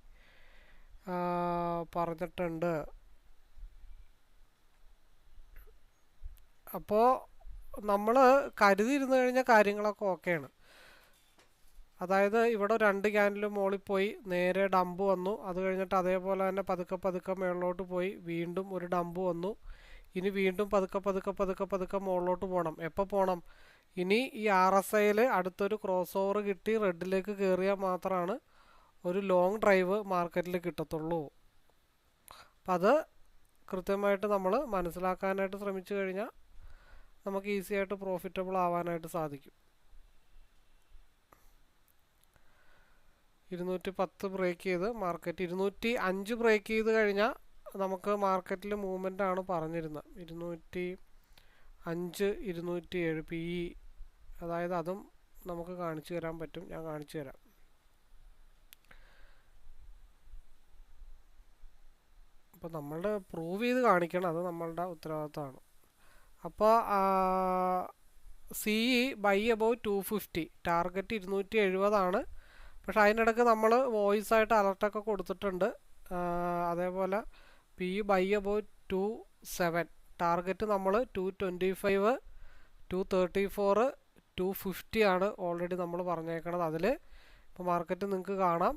പറഞ്ഞിട്ടുണ്ട്. അപ്പോൾ നമ്മൾ കരുതിയിരുന്നു കഴിഞ്ഞാൽ കാര്യങ്ങളൊക്കെ ഓക്കെയാണ്. അതായത് ഇവിടെ 2 ക്യാൻഡിലും മുകളിൽ പോയി നേരെ ഡംപ് വന്നു. അത് കഴിഞ്ഞിട്ട് അതേപോലെ തന്നെ പതുക്കെ പതുക്കെ മുകളിലോട്ട് പോയി വീണ്ടും ഒരു ഡംപ് വന്നു. ഇനി വീണ്ടും പതുക്കെ പതുക്കെ പതുക്കെ പതുക്കെ മുകളിലോട്ട് പോകണം. എപ്പോൾ പോകണം, ഇനി ഈ RSIയിൽ അടുത്തൊരു ക്രോസ് ഓവർ കിട്ടി റെഡിലേക്ക് കയറിയാൽ മാത്രമാണ് ഒരു ലോങ് ഡ്രൈവ് മാർക്കറ്റിൽ കിട്ടത്തുള്ളൂ. അപ്പം അത് കൃത്യമായിട്ട് നമ്മൾ മനസ്സിലാക്കാനായിട്ട് ശ്രമിച്ചു കഴിഞ്ഞാൽ നമുക്ക് ഈസി ആയിട്ട് പ്രോഫിറ്റബിൾ ആവാനായിട്ട് സാധിക്കും. 210 ബ്രേക്ക് ചെയ്ത് മാർക്കറ്റ് 205 ബ്രേക്ക് ചെയ്ത് കഴിഞ്ഞാൽ നമുക്ക് മാർക്കറ്റിൽ മൂവ്മെൻ്റ് ആണ് പറഞ്ഞിരുന്നത്. 205 207 PE, അതായത് അതും നമുക്ക് കാണിച്ചു തരാൻ പറ്റും. ഞാൻ കാണിച്ചു തരാം. അപ്പോൾ നമ്മളുടെ പ്രൂവ് ചെയ്ത് കാണിക്കണം, അത് നമ്മളുടെ ഉത്തരവാദിത്തമാണ്. അപ്പോൾ CE ബൈ അബൌവ് 250, ടാർഗറ്റ് 270 പക്ഷെ അതിനിടയ്ക്ക് നമ്മൾ വോയിസ് ആയിട്ട് അലർട്ടൊക്കെ കൊടുത്തിട്ടുണ്ട്. അതേപോലെ PE ബൈ അബൌവ് 27, ടാർഗറ്റ് നമ്മൾ 225 234 250 ആണ് ഓൾറെഡി നമ്മൾ പറഞ്ഞേക്കണത്. അതിൽ ഇപ്പോൾ മാർക്കറ്റ് നിങ്ങൾക്ക് കാണാം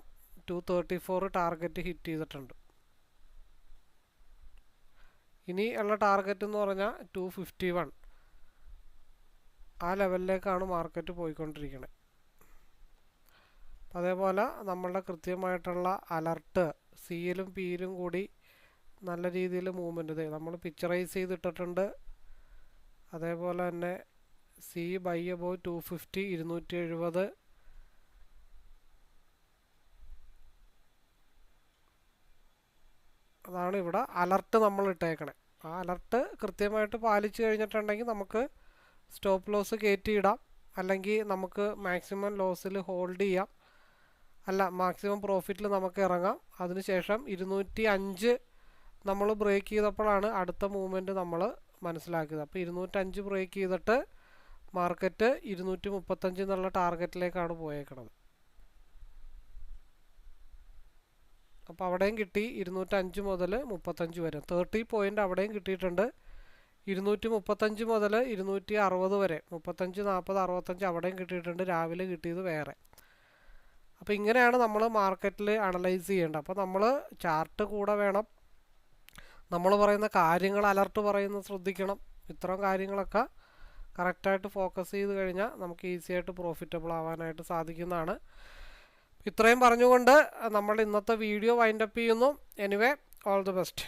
234 ടാർഗറ്റ് ഹിറ്റ് ചെയ്തിട്ടുണ്ട്. ഇനി ഉള്ള ടാർഗറ്റ് എന്ന് പറഞ്ഞാൽ 251, ആ ലെവലിലേക്കാണ് മാർക്കറ്റ് പോയിക്കൊണ്ടിരിക്കുന്നത്. അതേപോലെ നമ്മളുടെ കൃത്യമായിട്ടുള്ള അലർട്ട് സിയിലും പിയിലും കൂടി നല്ല രീതിയിൽ മൂവ്മെൻറ്റ് നമ്മൾ പിക്ചറൈസ് ചെയ്തിട്ടിട്ടുണ്ട്. അതേപോലെ തന്നെ സി ബൈ അബൌവ് 250 270, അതാണ് ഇവിടെ അലർട്ട് നമ്മൾ ഇട്ടേക്കണേ. ആ അലർട്ട് കൃത്യമായിട്ട് പാലിച്ചു കഴിഞ്ഞിട്ടുണ്ടെങ്കിൽ നമുക്ക് സ്റ്റോപ്പ് ലോസ് കയറ്റിയിടാം, അല്ലെങ്കിൽ നമുക്ക് മാക്സിമം ലോസിൽ ഹോൾഡ് ചെയ്യാം, അല്ല മാക്സിമം പ്രോഫിറ്റിൽ നമുക്ക് ഇറങ്ങാം. അതിനുശേഷം 205 നമ്മൾ ബ്രേക്ക് ചെയ്തപ്പോഴാണ് അടുത്ത മൂവ്മെൻറ്റ് നമ്മൾ മനസ്സിലാക്കിയത്. അപ്പോൾ 205 ബ്രേക്ക് ചെയ്തിട്ട് മാർക്കറ്റ് 235 എന്നുള്ള ടാർഗറ്റിലേക്കാണ് പോയേക്കണത്. അപ്പോൾ അവിടെയും കിട്ടി 205 മുതൽ 35 വരെ 30 പോയിൻ്റ് അവിടെയും കിട്ടിയിട്ടുണ്ട്. 235 മുതൽ 260 വരെ 35, 40, 65 അവിടെയും കിട്ടിയിട്ടുണ്ട്. രാവിലെ കിട്ടിയത് വേറെ. അപ്പോൾ ഇങ്ങനെയാണ് നമ്മൾ മാർക്കറ്റിൽ അനലൈസ് ചെയ്യേണ്ടത്. അപ്പോൾ നമ്മൾ ചാർട്ട് കൂടെ വേണം, നമ്മൾ പറയുന്ന കാര്യങ്ങൾ അലർട്ട് പറയുന്നത് ശ്രദ്ധിക്കണം. ഇത്തരം കാര്യങ്ങളൊക്കെ കറക്റ്റായിട്ട് ഫോക്കസ് ചെയ്ത് കഴിഞ്ഞാൽ നമുക്ക് ഈസി ആയിട്ട് പ്രോഫിറ്റബിൾ ആവാനായിട്ട് സാധിക്കുന്നതാണ്. ഇത്രയും പറഞ്ഞുകൊണ്ട് നമ്മൾ ഇന്നത്തെ വീഡിയോ വൈൻഡപ്പ് ചെയ്യുന്നു. Anyway, all the best.